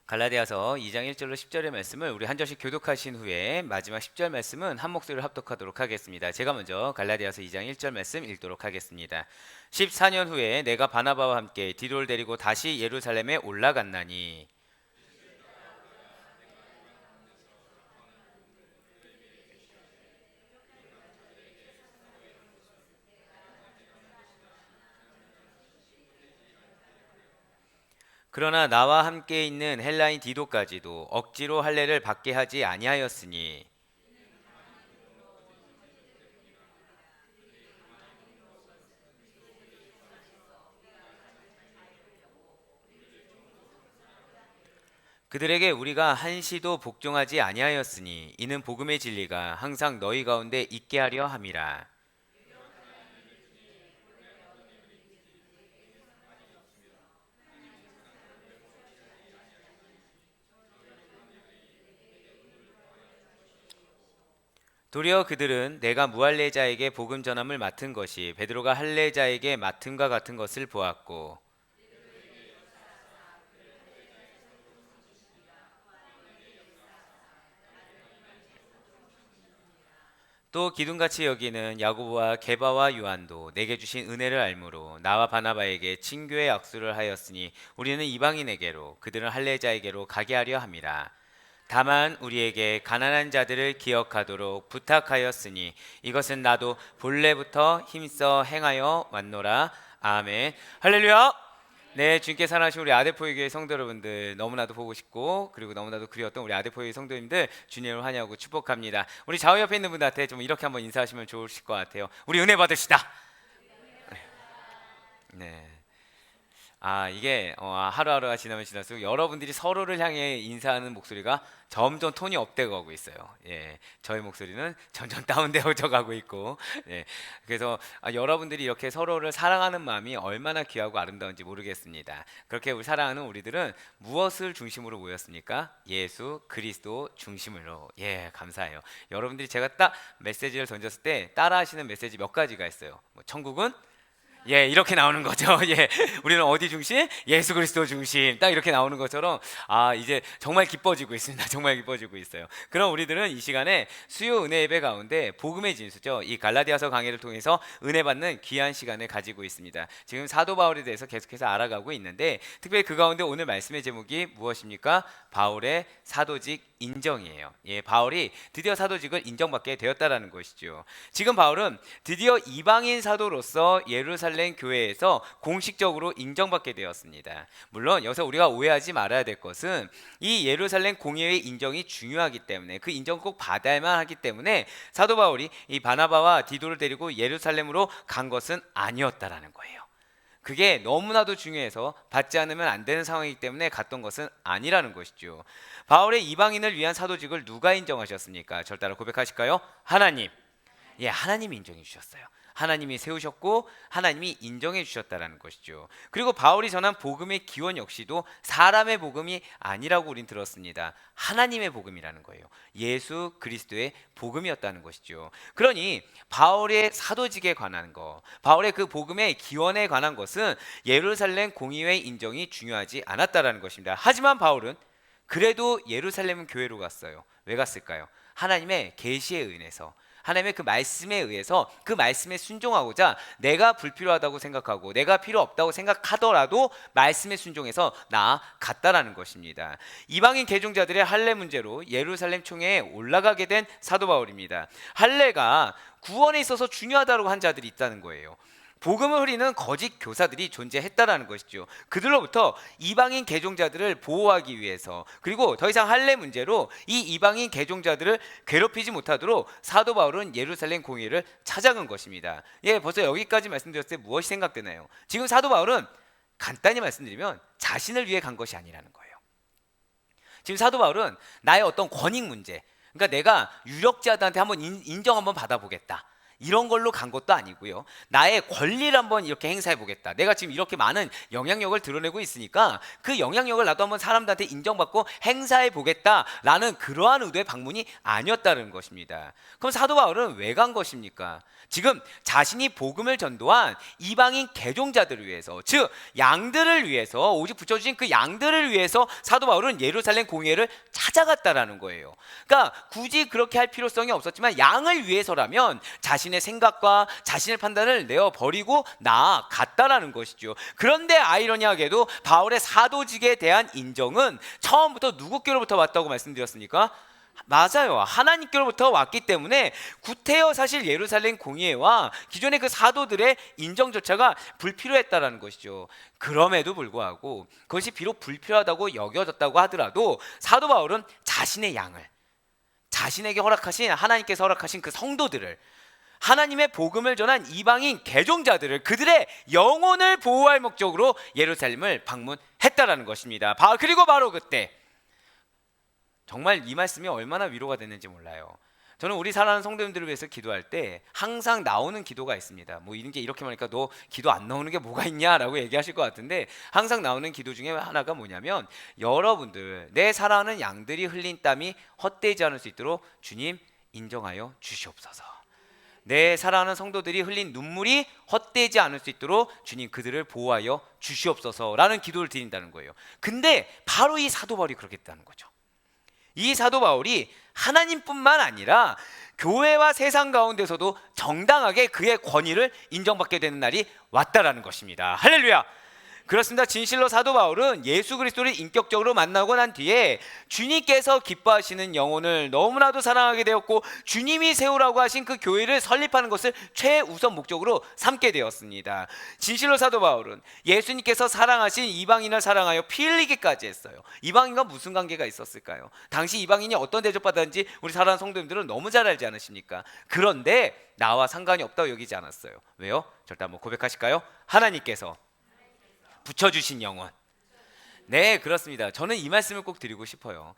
갈라디아서 2장 1절로 10절의 말씀을 우리 한 절씩 교독하신 후에 마지막 10절 말씀은 한 목소리로 합독하도록 하겠습니다. 제가 먼저 갈라디아서 2장 1절 말씀 읽도록 하겠습니다. 14년 후에 내가 바나바와 함께 디도를 데리고 다시 예루살렘에 올라갔나니. 그러나 나와 함께 있는 헬라인 디도까지도 억지로 할례를 받게 하지 아니하였으니. 그들에게 우리가 한시도 복종하지 아니하였으니 이는 복음의 진리가 항상 너희 가운데 있게 하려 함이라. 도리어 그들은 내가 무할례자에게 복음 전함을 맡은 것이 베드로가 할례자에게 맡음과 같은 것을 보았고, 또 기둥같이 여기는 야고보와 게바와 요한도 내게 주신 은혜를 알므로 나와 바나바에게 친교의 악수를 하였으니 우리는 이방인에게로 그들은 할례자에게로 가게 하려 함이라. 다만 우리에게 가난한 자들을 기억하도록 부탁하였으니 이것은 나도 본래부터 힘써 행하여 왔노라. 아멘. 할렐루야. 네, 주님께 사랑하신 우리 아데포의 교회 성도 여러분들, 너무나도 보고 싶고 그리고 너무나도 그리웠던 우리 아데포의 성도님들 주님을 환영하고 축복합니다. 우리 좌우 옆에 있는 분들한테 좀 이렇게 한번 인사하시면 좋으실 것 같아요. 우리 은혜 받으시다. 네. 이게 하루하루가 지나면 지날수록 여러분들이 서로를 향해 인사하는 목소리가 점점 톤이 업되어 가고 있어요. 예, 저희 목소리는 점점 다운되어져 가고 있고, 예, 그래서 여러분들이 이렇게 서로를 사랑하는 마음이 얼마나 귀하고 아름다운지 모르겠습니다. 그렇게 우리 사랑하는 우리들은 무엇을 중심으로 모였습니까? 예수 그리스도 중심으로. 예, 감사해요. 여러분들이 제가 딱 메시지를 던졌을 때 따라하시는 메시지 몇 가지가 있어요. 뭐 천국은 예, 이렇게 나오는 거죠. 예, 우리는 어디 중심? 예수 그리스도 중심. 딱 이렇게 나오는 것처럼 이제 정말 기뻐지고 있습니다. 정말 기뻐지고 있어요. 그럼 우리들은 이 시간에 수요 은혜 예배 가운데 복음의 진수죠. 이 갈라디아서 강해를 통해서 은혜 받는 귀한 시간을 가지고 있습니다. 지금 사도 바울에 대해서 계속해서 알아가고 있는데 특별히 그 가운데 오늘 말씀의 제목이 무엇입니까? 바울의 사도직 인정이에요. 예, 바울이 드디어 사도직을 인정받게 되었다라는 것이죠. 지금 바울은 드디어 이방인 사도로서 예루살렘 교회에서 공식적으로 인정받게 되었습니다. 물론 여기서 우리가 오해하지 말아야 될 것은 이 예루살렘 공회의 인정이 중요하기 때문에 그 인정 꼭 받아야만 하기 때문에 사도 바울이 이 바나바와 디도를 데리고 예루살렘으로 간 것은 아니었다라는 거예요. 그게 너무나도 중요해서 받지 않으면 안 되는 상황이기 때문에 갔던 것은 아니라는 것이죠. 바울의 이방인을 위한 사도직을 누가 인정하셨습니까? 절 따라 고백하실까요? 하나님. 예, 하나님이 인정해 주셨어요. 하나님이 세우셨고 하나님이 인정해 주셨다라는 것이죠. 그리고 바울이 전한 복음의 기원 역시도 사람의 복음이 아니라고 우린 들었습니다. 하나님의 복음이라는 거예요. 예수 그리스도의 복음이었다는 것이죠. 그러니 바울의 사도직에 관한 거, 바울의 그 복음의 기원에 관한 것은 예루살렘 공의회 인정이 중요하지 않았다라는 것입니다. 하지만 바울은 그래도 예루살렘 교회로 갔어요. 왜 갔을까요? 하나님의 계시에 의해서, 하나님의 그 말씀에 의해서 그 말씀에 순종하고자 내가 불필요하다고 생각하고 내가 필요 없다고 생각하더라도 말씀에 순종해서 나아갔다라는 것입니다. 이방인 개종자들의 할례 문제로 예루살렘 총회에 올라가게 된 사도 바울입니다. 할례가 구원에 있어서 중요하다고 한 자들이 있다는 거예요. 복음을 흐리는 거짓 교사들이 존재했다라는 것이죠. 그들로부터 이방인 개종자들을 보호하기 위해서, 그리고 더 이상 할례 문제로 이 이방인 개종자들을 괴롭히지 못하도록 사도 바울은 예루살렘 공회를 찾아간 것입니다. 예, 벌써 여기까지 말씀드렸을 때 무엇이 생각되나요? 지금 사도 바울은 간단히 말씀드리면 자신을 위해 간 것이 아니라는 거예요. 지금 사도 바울은 나의 어떤 권익 문제, 그러니까 내가 유력자들한테 한번 인정 한번 받아보겠다, 이런 걸로 간 것도 아니고요. 나의 권리를 한번 이렇게 행사해 보겠다. 내가 지금 이렇게 많은 영향력을 드러내고 있으니까 그 영향력을 나도 한번 사람들한테 인정받고 행사해 보겠다라는 그러한 의도의 방문이 아니었다는 것입니다. 그럼 사도 바울은 왜 간 것입니까? 지금 자신이 복음을 전도한 이방인 개종자들을 위해서, 즉 양들을 위해서, 오직 붙여주신 그 양들을 위해서 사도 바울은 예루살렘 공회를 찾아갔다라는 거예요. 그러니까 굳이 그렇게 할 필요성이 없었지만 양을 위해서라면 자신의 생각과 자신의 판단을 내어버리고 나아갔다라는 것이죠. 그런데 아이러니하게도 바울의 사도직에 대한 인정은 처음부터 누구께로부터 왔다고 말씀드렸습니까? 맞아요. 하나님께로부터 왔기 때문에 구태여 사실 예루살렘 공의회와 기존의 그 사도들의 인정조차가 불필요했다라는 것이죠. 그럼에도 불구하고 그것이 비록 불필요하다고 여겨졌다고 하더라도 사도 바울은 자신의 양을, 자신에게 허락하신, 하나님께서 허락하신 그 성도들을, 하나님의 복음을 전한 이방인 개종자들을, 그들의 영혼을 보호할 목적으로 예루살렘을 방문했다라는 것입니다. 그리고 바로 그때 정말 이 말씀이 얼마나 위로가 됐는지 몰라요. 저는 우리 사랑하는 성도님들을 위해서 기도할 때 항상 나오는 기도가 있습니다. 뭐 이런 게 이렇게 말하니까 너 기도 안 나오는 게 뭐가 있냐라고 얘기하실 것 같은데, 항상 나오는 기도 중에 하나가 뭐냐면, 여러분들, 내 사랑하는 양들이 흘린 땀이 헛되지 않을 수 있도록 주님 인정하여 주시옵소서. 내 사랑하는 성도들이 흘린 눈물이 헛되지 않을 수 있도록 주님 그들을 보호하여 주시옵소서라는 기도를 드린다는 거예요. 근데 바로 이 사도 바울이 그렇게 했다는 거죠. 이 사도 바울이 하나님뿐만 아니라 교회와 세상 가운데서도 정당하게 그의 권위를 인정받게 되는 날이 왔다라는 것입니다. 할렐루야. 그렇습니다. 진실로 사도 바울은 예수 그리스도를 인격적으로 만나고 난 뒤에 주님께서 기뻐하시는 영혼을 너무나도 사랑하게 되었고, 주님이 세우라고 하신 그 교회를 설립하는 것을 최우선 목적으로 삼게 되었습니다. 진실로 사도 바울은 예수님께서 사랑하신 이방인을 사랑하여 피 흘리기까지 했어요. 이방인과 무슨 관계가 있었을까요? 당시 이방인이 어떤 대접받았는지 우리 사랑하는 성도님들은 너무 잘 알지 않으십니까? 그런데 나와 상관이 없다고 여기지 않았어요. 왜요? 절대 한번 고백하실까요? 하나님께서 붙여주신 영혼. 네, 그렇습니다. 저는 이 말씀을 꼭 드리고 싶어요.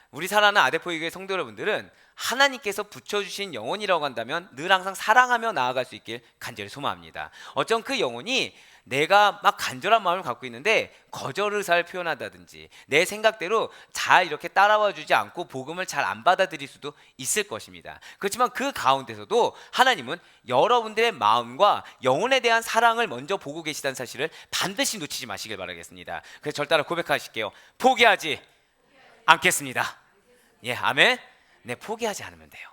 우리 사랑하는 아데포이교회 성도 여러분들은 하나님께서 붙여주신 영혼이라고 한다면 늘 항상 사랑하며 나아갈 수 있길 간절히 소망합니다. 어쩜 그 영혼이 내가 막 간절한 마음을 갖고 있는데 거절 의사를 표현한다든지 내 생각대로 잘 이렇게 따라와 주지 않고 복음을 잘 안 받아들일 수도 있을 것입니다. 그렇지만 그 가운데서도 하나님은 여러분들의 마음과 영혼에 대한 사랑을 먼저 보고 계시다는 사실을 반드시 놓치지 마시길 바라겠습니다. 그래서 절 따라 고백하실게요. 포기하지 않겠습니다. 예, 아멘. 네, 포기하지 않으면 돼요.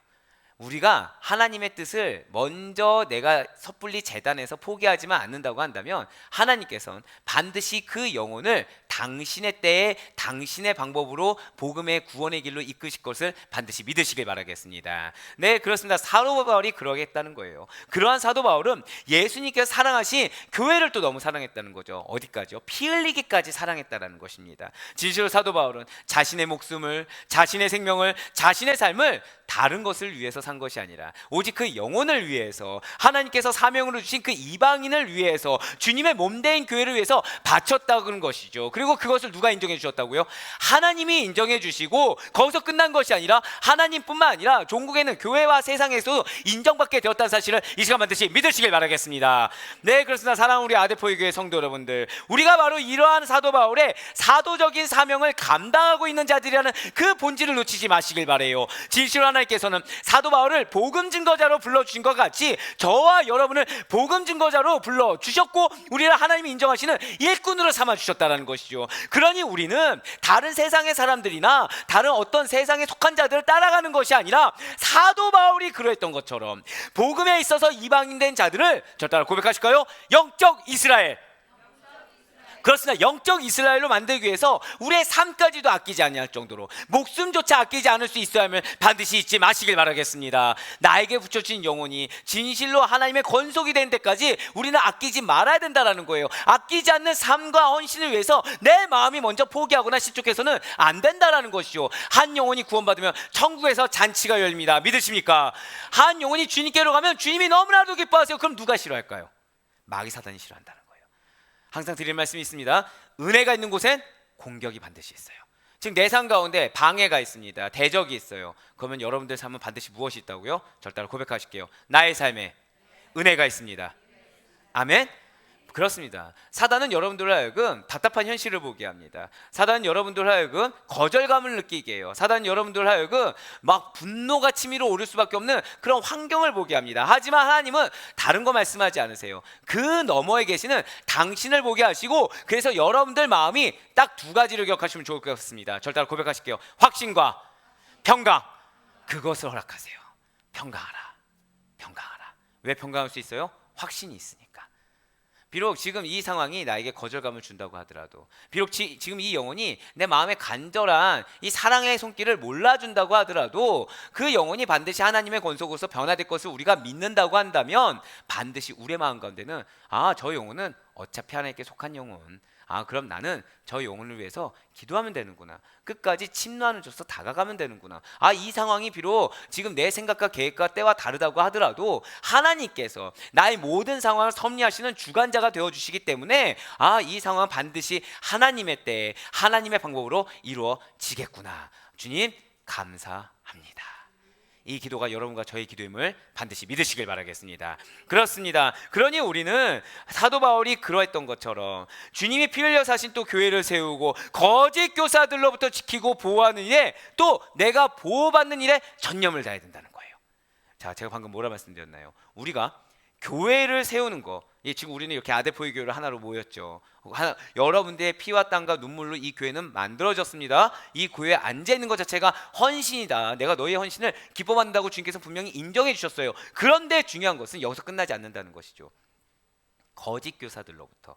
우리가 하나님의 뜻을 먼저 내가 섣불리 재단에서 포기하지만 않는다고 한다면 하나님께서는 반드시 그 영혼을 당신의 때에 당신의 방법으로 복음의 구원의 길로 이끄실 것을 반드시 믿으시길 바라겠습니다. 네, 그렇습니다. 사도 바울이 그러겠다는 거예요. 그러한 사도 바울은 예수님께서 사랑하신 교회를 또 너무 사랑했다는 거죠. 어디까지요? 피 흘리기까지 사랑했다는 것입니다. 진실로 사도 바울은 자신의 목숨을, 자신의 생명을, 자신의 삶을 다른 것을 위해서 산 것이 아니라 오직 그 영혼을 위해서, 하나님께서 사명으로 주신 그 이방인을 위해서, 주님의 몸된 교회를 위해서 바쳤다는 것이죠. 그리고 그것을 누가 인정해 주셨다고요? 하나님이 인정해 주시고 거기서 끝난 것이 아니라 하나님뿐만 아니라 종국에는 교회와 세상에서도 인정받게 되었다는 사실을 이 시간 반드시 믿으시길 바라겠습니다. 네, 그렇습니다. 사랑하는 우리 아데포이 교회 성도 여러분들, 우리가 바로 이러한 사도 바울의 사도적인 사명을 감당하고 있는 자들이라는 그 본질을 놓치지 마시길 바라요. 진실로 하나님께서는 사도 바울을 복음 증거자로 불러주신 것 같이 저와 여러분을 복음 증거자로 불러주셨고 우리를 하나님이 인정하시는 일꾼으로 삼아주셨다는 것이죠. 그러니 우리는 다른 세상의 사람들이나 다른 어떤 세상에 속한 자들을 따라가는 것이 아니라 사도 바울이 그러했던 것처럼 복음에 있어서 이방인 된 자들을, 저 따라 고백하실까요? 영적 이스라엘. 그렇습니다. 영적 이스라엘로 만들기 위해서 우리의 삶까지도 아끼지 아니할 정도로 목숨조차 아끼지 않을 수 있어야 함을 반드시 잊지 마시길 바라겠습니다. 나에게 붙여진 영혼이 진실로 하나님의 권속이 된 데까지 우리는 아끼지 말아야 된다는 거예요. 아끼지 않는 삶과 헌신을 위해서 내 마음이 먼저 포기하거나 실족해서는 안 된다는 것이죠. 한 영혼이 구원받으면 천국에서 잔치가 열립니다. 믿으십니까? 한 영혼이 주님께로 가면 주님이 너무나도 기뻐하세요. 그럼 누가 싫어할까요? 마귀 사단이 싫어한다는 거예요. 항상 드리는 말씀이 있습니다. 은혜가 있는 곳엔 공격이 반드시 있어요. 즉 내 삶 가운데 방해가 있습니다. 대적이 있어요. 그러면 여러분들 삶은 반드시 무엇이 있다고요? 절 따라 고백하실게요. 나의 삶에 은혜가 있습니다. 아멘. 그렇습니다. 사단은 여러분들로 하여금 답답한 현실을 보게 합니다. 사단은 여러분들로 하여금 거절감을 느끼게 해요. 사단은 여러분들로 하여금 막 분노가 치밀어 오를 수밖에 없는 그런 환경을 보게 합니다. 하지만 하나님은 다른 거 말씀하지 않으세요. 그 너머에 계시는 당신을 보게 하시고, 그래서 여러분들 마음이 딱 두 가지를 기억하시면 좋을 것 같습니다. 저를 따라 고백하실게요. 확신과 평강, 그것을 허락하세요. 평강하라. 평강하라. 왜 평강할 수 있어요? 확신이 있으니까. 비록 지금 이 상황이 나에게 거절감을 준다고 하더라도, 비록 지금 이 영혼이 내 마음에 간절한 이 사랑의 손길을 몰라준다고 하더라도, 그 영혼이 반드시 하나님의 권속으로서 변화될 것을 우리가 믿는다고 한다면, 반드시 우리의 마음 가운데는 저 영혼은 어차피 하나님께 속한 영혼, 그럼 나는 저 영혼을 위해서 기도하면 되는구나, 끝까지 침노하는 조서 다가가면 되는구나, 이 상황이 비록 지금 내 생각과 계획과 때와 다르다고 하더라도 하나님께서 나의 모든 상황을 섭리하시는 주관자가 되어주시기 때문에 이 상황은 반드시 하나님의 때에 하나님의 방법으로 이루어지겠구나, 주님 감사합니다. 이 기도가 여러분과 저의 기도임을 반드시 믿으시길 바라겠습니다. 그렇습니다. 그러니 우리는 사도 바울이 그러했던 것처럼 주님이 피 흘려 사신 또 교회를 세우고 거짓 교사들로부터 지키고 보호하는 일에, 또 내가 보호받는 일에 전념을 다해야 된다는 거예요. 자, 제가 방금 뭐라 말씀드렸나요? 우리가 교회를 세우는 거, 지금 우리는 이렇게 아데포이 교회를 하나로 모였죠. 여러분들의 피와 땀과 눈물로 이 교회는 만들어졌습니다. 이 교회에 앉아 있는 것 자체가 헌신이다. 내가 너희의 헌신을 기뻐한다고 주님께서 분명히 인정해 주셨어요. 그런데 중요한 것은 여기서 끝나지 않는다는 것이죠. 거짓 교사들로부터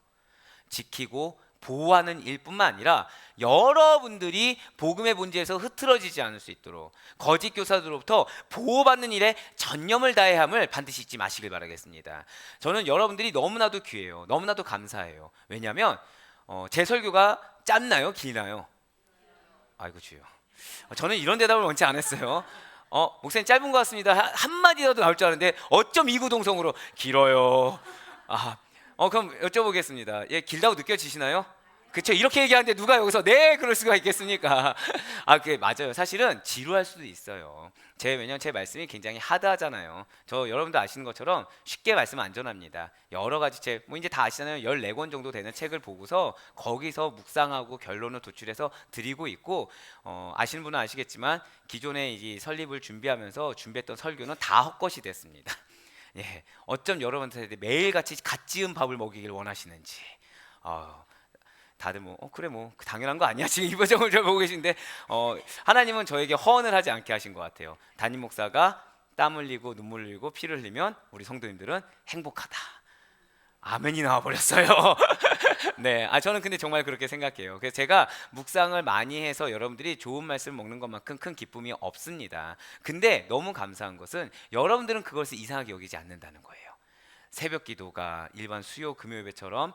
지키고 보호하는 일뿐만 아니라 여러분들이 복음의 본질에서 흐트러지지 않을 수 있도록 거짓 교사들로부터 보호받는 일에 전념을 다해야 함을 반드시 잊지 마시길 바라겠습니다. 저는 여러분들이 너무나도 귀해요. 너무나도 감사해요. 왜냐하면 제 설교가 짧나요? 길나요? 아이고 주여, 저는 이런 대답을 원치 않았어요. 목사님 짧은 것 같습니다. 한마디라도 나올 줄 알았는데 어쩜 이구동성으로 길어요. 그럼 여쭤보겠습니다. 길다고 느껴지시나요? 그렇죠. 이렇게 얘기하는데 누가 여기서 네 그럴 수가 있겠습니까? 그게 맞아요. 사실은 지루할 수도 있어요. 왜냐면 제 말씀이 굉장히 하드하잖아요. 여러분도 아시는 것처럼 쉽게 말씀 안 전합니다. 여러 가지 책, 이제 다 아시잖아요. 14권 정도 되는 책을 보고서 거기서 묵상하고 결론을 도출해서 드리고 있고, 아시는 분은 아시겠지만 기존에 이 설립을 준비하면서 준비했던 설교는 다 헛것이 됐습니다. 어쩜 여러분한테 매일같이 갓 지은 밥을 먹이길 원하시는지. 다들 그래 당연한 거 아니야 지금 이 버전을 보고 계신데, 하나님은 저에게 허언을 하지 않게 하신 것 같아요. 담임 목사가 땀 흘리고 눈물 흘리고 피를 흘리면 우리 성도님들은 행복하다. 아멘이 나와버렸어요. 네, 저는 근데 정말 그렇게 생각해요. 그래서 제가 묵상을 많이 해서 여러분들이 좋은 말씀 먹는 것만큼 큰 기쁨이 없습니다. 근데 너무 감사한 것은 여러분들은 그것을 이상하게 여기지 않는다는 거예요. 새벽 기도가 일반 수요 금요 예배처럼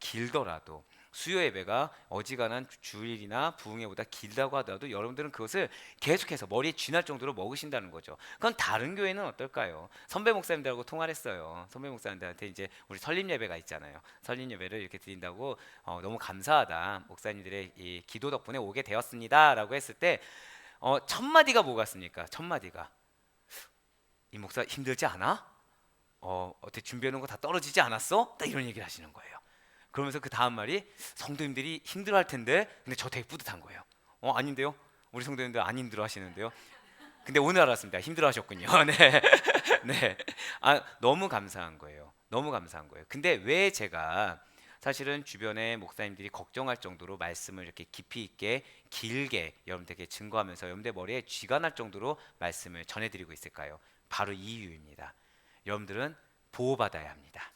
길더라도, 수요 예배가 어지간한 주일이나 부흥회보다 길다고 하더라도 여러분들은 그것을 계속해서 머리에 쥐날 정도로 먹으신다는 거죠. 그건 다른 교회는 어떨까요? 선배 목사님들하고 통화를 했어요. 선배 목사님들한테 이제 우리 설립 예배가 있잖아요. 설립 예배를 이렇게 드린다고, 너무 감사하다, 목사님들의 이 기도 덕분에 오게 되었습니다 라고 했을 때, 첫 마디가 뭐 같습니까? 첫 마디가, 이 목사 힘들지 않아? 어떻게 준비해 놓은 거 다 떨어지지 않았어? 딱 이런 얘기를 하시는 거예요. 그러면서 그 다음 말이, 성도님들이 힘들어할 텐데, 근데 저 되게 뿌듯한 거예요. 아닌데요? 우리 성도님들 안 힘들어 하시는데요? 근데 오늘 알았습니다. 힘들어 하셨군요. 네. 네. 너무 감사한 거예요. 너무 감사한 거예요. 근데 왜 제가 사실은 주변에 목사님들이 걱정할 정도로 말씀을 이렇게 깊이 있게 길게 여러분들에게 증거하면서 여러분들 머리에 쥐가 날 정도로 말씀을 전해드리고 있을까요? 바로 이 이유입니다. 여러분들은 보호받아야 합니다.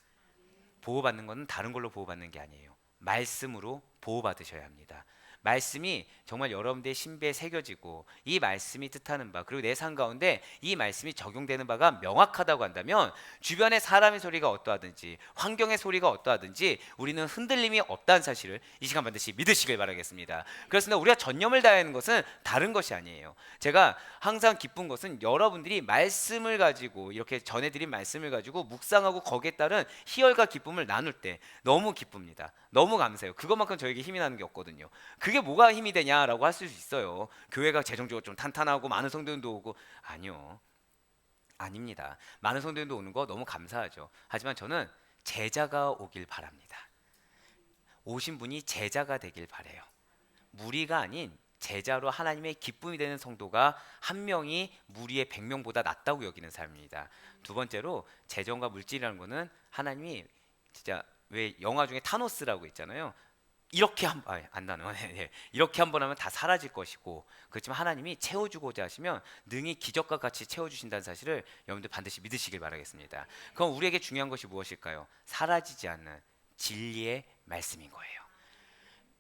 보호받는 것은 다른 걸로 보호받는 게 아니에요. 말씀으로 보호받으셔야 합니다. 말씀이 정말 여러분들의 신비에 새겨지고, 이 말씀이 뜻하는 바, 그리고 내 삶 가운데 이 말씀이 적용되는 바가 명확하다고 한다면, 주변의 사람의 소리가 어떠하든지 환경의 소리가 어떠하든지 우리는 흔들림이 없다는 사실을 이 시간 반드시 믿으시길 바라겠습니다. 그렇습니다. 우리가 전념을 다해야 하는 것은 다른 것이 아니에요. 제가 항상 기쁜 것은 여러분들이 말씀을 가지고, 이렇게 전해드린 말씀을 가지고 묵상하고 거기에 따른 희열과 기쁨을 나눌 때 너무 기쁩니다. 너무 감사해요. 그것만큼 저에게 힘이 나는 게 없거든요. 그게 뭐가 힘이 되냐라고 할 수 있어요. 교회가 재정적으로 좀 탄탄하고 많은 성도들도 오고, 아니요. 아닙니다. 많은 성도님도 오는 거 너무 감사하죠. 하지만 저는 제자가 오길 바랍니다. 오신 분이 제자가 되길 바래요. 무리가 아닌 제자로 하나님의 기쁨이 되는 성도가 한 명이 무리의 100명보다 낫다고 여기는 사람입니다. 두 번째로 재정과 물질이라는 거는 하나님이 진짜 왜 영화 중에 타노스라고 있잖아요. 이렇게 안 나눠. 이렇게 한 번 하면 다 사라질 것이고, 그렇지만 하나님이 채워주고자 하시면 능히 기적과 같이 채워주신다는 사실을 여러분들 반드시 믿으시길 바라겠습니다. 그럼 우리에게 중요한 것이 무엇일까요? 사라지지 않는 진리의 말씀인 거예요.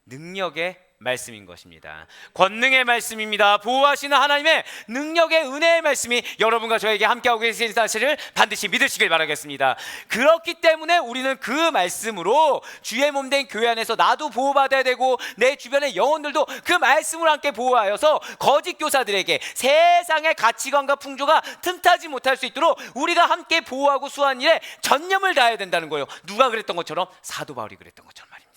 능력의 말씀인 것입니다. 권능의 말씀입니다. 보호하시는 하나님의 능력의 은혜의 말씀이 여러분과 저에게 함께하고 계신 사실을 반드시 믿으시길 바라겠습니다. 그렇기 때문에 우리는 그 말씀으로 주의 몸된 교회 안에서 나도 보호받아야 되고 내 주변의 영혼들도 그 말씀으로 함께 보호하여서 거짓 교사들에게 세상의 가치관과 풍조가 틈타지 못할 수 있도록 우리가 함께 보호하고 수호하는 일에 전념을 다해야 된다는 거예요. 누가 그랬던 것처럼? 사도 바울이 그랬던 것처럼 말입니다.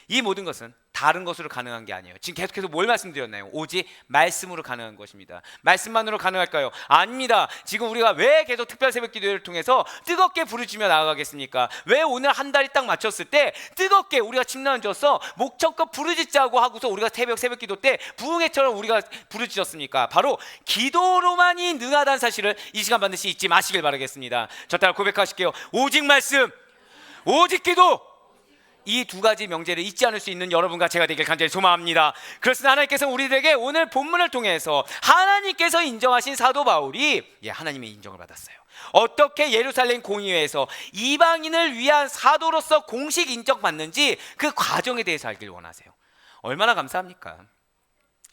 이 모든 것은 다른 것으로 가능한 게 아니에요. 지금 계속해서 뭘 말씀드렸나요? 오직 말씀으로 가능한 것입니다. 말씀만으로 가능할까요? 아닙니다. 지금 우리가 왜 계속 특별 새벽 기도를 통해서 뜨겁게 부르짖며 나아가겠습니까? 왜 오늘 한 달이 딱 맞췄을 때 뜨겁게 우리가 침례를 줬어 목청껏 부르짖자고 하고서 우리가 새벽 기도 때 부흥회처럼 우리가 부르짖었습니까? 바로 기도로만이 능하다는 사실을 이 시간 반드시 잊지 마시길 바라겠습니다. 저 따라 고백하실게요. 오직 말씀, 오직 기도, 이 두 가지 명제를 잊지 않을 수 있는 여러분과 제가 되길 간절히 소망합니다. 그렇습니다. 하나님께서 우리들에게 오늘 본문을 통해서 하나님께서 인정하신 사도 바울이 하나님의 인정을 받았어요. 어떻게 예루살렘 공의회에서 이방인을 위한 사도로서 공식 인정받는지 그 과정에 대해서 알길 원하세요. 얼마나 감사합니까?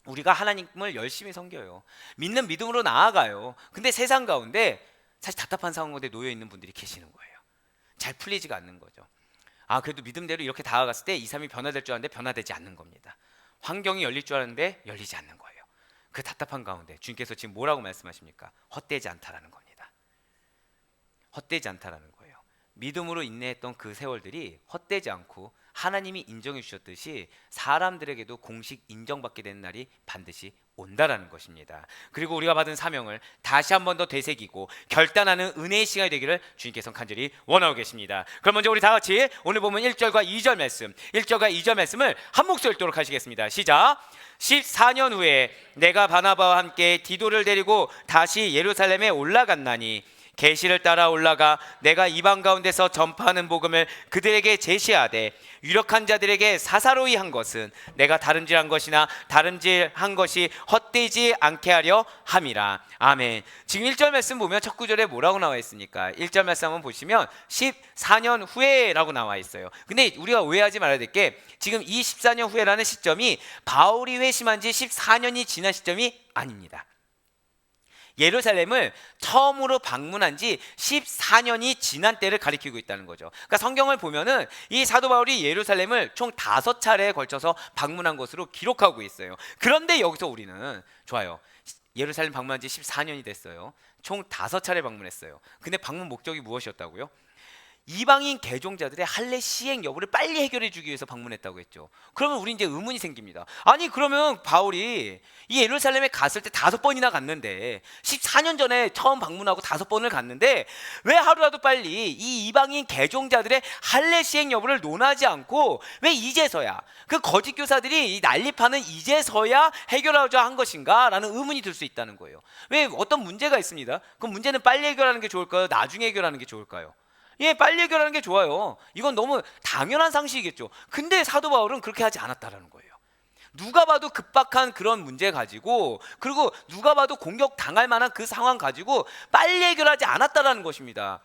우리가 하나님을 열심히 섬겨요. 믿는 믿음으로 나아가요. 근데 세상 가운데 사실 답답한 상황 가운데 놓여 있는 분들이 계시는 거예요. 잘 풀리지가 않는 거죠. 그래도 믿음대로 이렇게 다가갔을 때 2, 3이 변화될 줄 알았는데 변화되지 않는 겁니다. 환경이 열릴 줄 알았는데 열리지 않는 거예요. 그 답답한 가운데 주님께서 지금 뭐라고 말씀하십니까? 헛되지 않다라는 겁니다. 헛되지 않다라는 거예요. 믿음으로 인내했던 그 세월들이 헛되지 않고 하나님이 인정해 주셨듯이 사람들에게도 공식 인정받게 되는 날이 반드시 온다라는 것입니다. 그리고 우리가 받은 사명을 다시 한 번 더 되새기고 결단하는 은혜의 시간이 되기를 주님께서 간절히 원하고 계십니다. 그럼 먼저 우리 다 같이 오늘 보면 1절과 2절 말씀, 1절과 2절 말씀을 한 목소리 읽도록 하시겠습니다. 시작. 14년 후에 내가 바나바와 함께 디도를 데리고 다시 예루살렘에 올라갔나니 계시를 따라 올라가 내가 이방 가운데서 전파하는 복음을 그들에게 제시하되 유력한 자들에게 사사로이 한 것은 내가 다름질한 것이나 다름질한 것이 헛되지 않게 하려 함이라. 아멘. 지금 1절 말씀 보면 첫 구절에 뭐라고 나와 있습니까? 1절 말씀 한번 보시면 14년 후에라고 나와 있어요. 근데 우리가 오해하지 말아야 될 게 지금 이 14년 후에라는 시점이 바울이 회심한 지 14년이 지난 시점이 아닙니다. 예루살렘을 처음으로 방문한 지 14년이 지난 때를 가리키고 있다는 거죠. 그러니까 성경을 보면은 이 사도 바울이 예루살렘을 총 5차례에 걸쳐서 방문한 것으로 기록하고 있어요. 그런데 여기서 우리는 좋아요. 예루살렘 방문한 지 14년이 됐어요. 총 5차례 방문했어요. 근데 방문 목적이 무엇이었다고요? 이방인 개종자들의 할례 시행 여부를 빨리 해결해 주기 위해서 방문했다고 했죠. 그러면 우리 이제 의문이 생깁니다. 아니 그러면 바울이 이 예루살렘에 갔을 때 5번이나 갔는데 14년 전에 처음 방문하고 5번을 갔는데 왜 하루라도 빨리 이 이방인 개종자들의 할례 시행 여부를 논하지 않고 왜 이제서야 그 거짓 교사들이 이 난립하는 이제서야 해결하자 한 것인가 라는 의문이 들 수 있다는 거예요. 왜 어떤 문제가 있습니다. 그 문제는 빨리 해결하는 게 좋을까요? 나중에 해결하는 게 좋을까요? 빨리 해결하는 게 좋아요. 이건 너무 당연한 상식이겠죠. 근데 사도 바울은 그렇게 하지 않았다라는 거예요. 누가 봐도 급박한 그런 문제 가지고 그리고 누가 봐도 공격 당할 만한 그 상황 가지고 빨리 해결하지 않았다라는 것입니다.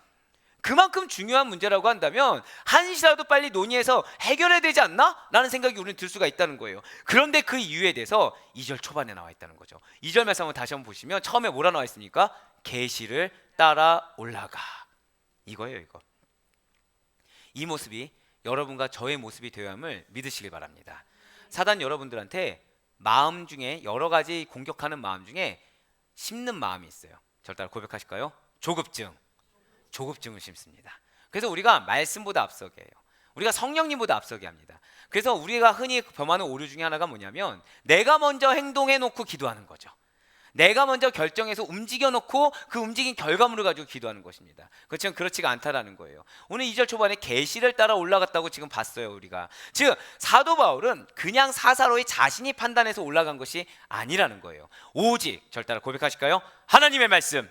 그만큼 중요한 문제라고 한다면 한시라도 빨리 논의해서 해결해야 되지 않나? 라는 생각이 우리는 들 수가 있다는 거예요. 그런데 그 이유에 대해서 2절 초반에 나와 있다는 거죠. 2절 말씀 한번 다시 한번 보시면 처음에 뭐라 나와 있습니까? 계시를 따라 올라가. 이거예요, 이거. 이 모습이 여러분과 저의 모습이 되어야 함을 믿으시길 바랍니다. 사단 여러분들한테 마음 중에 여러 가지 공격하는 마음 중에 심는 마음이 있어요. 저를 따라 고백하실까요? 조급증을 심습니다. 그래서 우리가 말씀보다 앞서게 해요. 우리가 성령님보다 앞서게 합니다. 그래서 우리가 흔히 범하는 오류 중에 하나가 뭐냐면 내가 먼저 행동해 놓고 기도하는 거죠. 내가 먼저 결정해서 움직여 놓고 그 움직인 결과물을 가지고 기도하는 것입니다. 그렇지만 그렇지가 않다라는 거예요. 오늘 2절 초반에 계시를 따라 올라갔다고 지금 봤어요, 우리가. 즉 사도 바울은 그냥 사사로이 자신이 판단해서 올라간 것이 아니라는 거예요. 오직 절 따라 고백하실까요? 하나님의 말씀.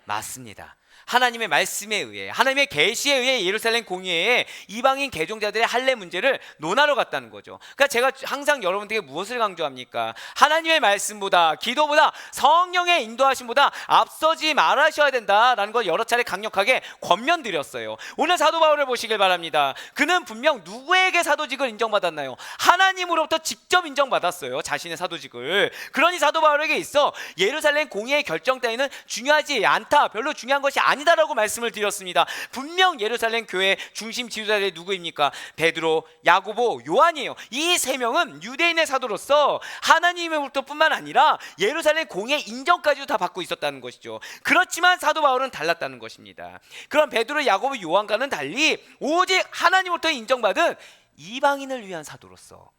맞습니다. 하나님의 말씀에 의해, 하나님의 계시에 의해 예루살렘 공의회에 이방인 개종자들의 할례 문제를 논하러 갔다는 거죠. 그러니까 제가 항상 여러분들에게 무엇을 강조합니까? 하나님의 말씀보다, 기도보다, 성령의 인도하심보다 앞서지 말아셔야 된다라는 걸 여러 차례 강력하게 권면드렸어요. 오늘 사도 바울을 보시길 바랍니다. 그는 분명 누구에게 사도직을 인정받았나요? 하나님으로부터 직접 인정받았어요, 자신의 사도직을. 그러니 사도 바울에게 있어 예루살렘 공의회 결정 따위는 중요하지 않다, 별로 중요한 것이 아니다라고 말씀을 드렸습니다. 분명 예루살렘 교회 중심 지도자들이 누구입니까? 베드로, 야고보, 요한이에요. 이 세 명은 유대인의 사도로서 하나님으로부터 뿐만 아니라 예루살렘 공의 인정까지도 다 받고 있었다는 것이죠. 그렇지만 사도 바울은 달랐다는 것입니다. 그럼 베드로, 야고보, 요한과는 달리 오직 하나님으로부터 인정받은 이방인을 위한 사도로서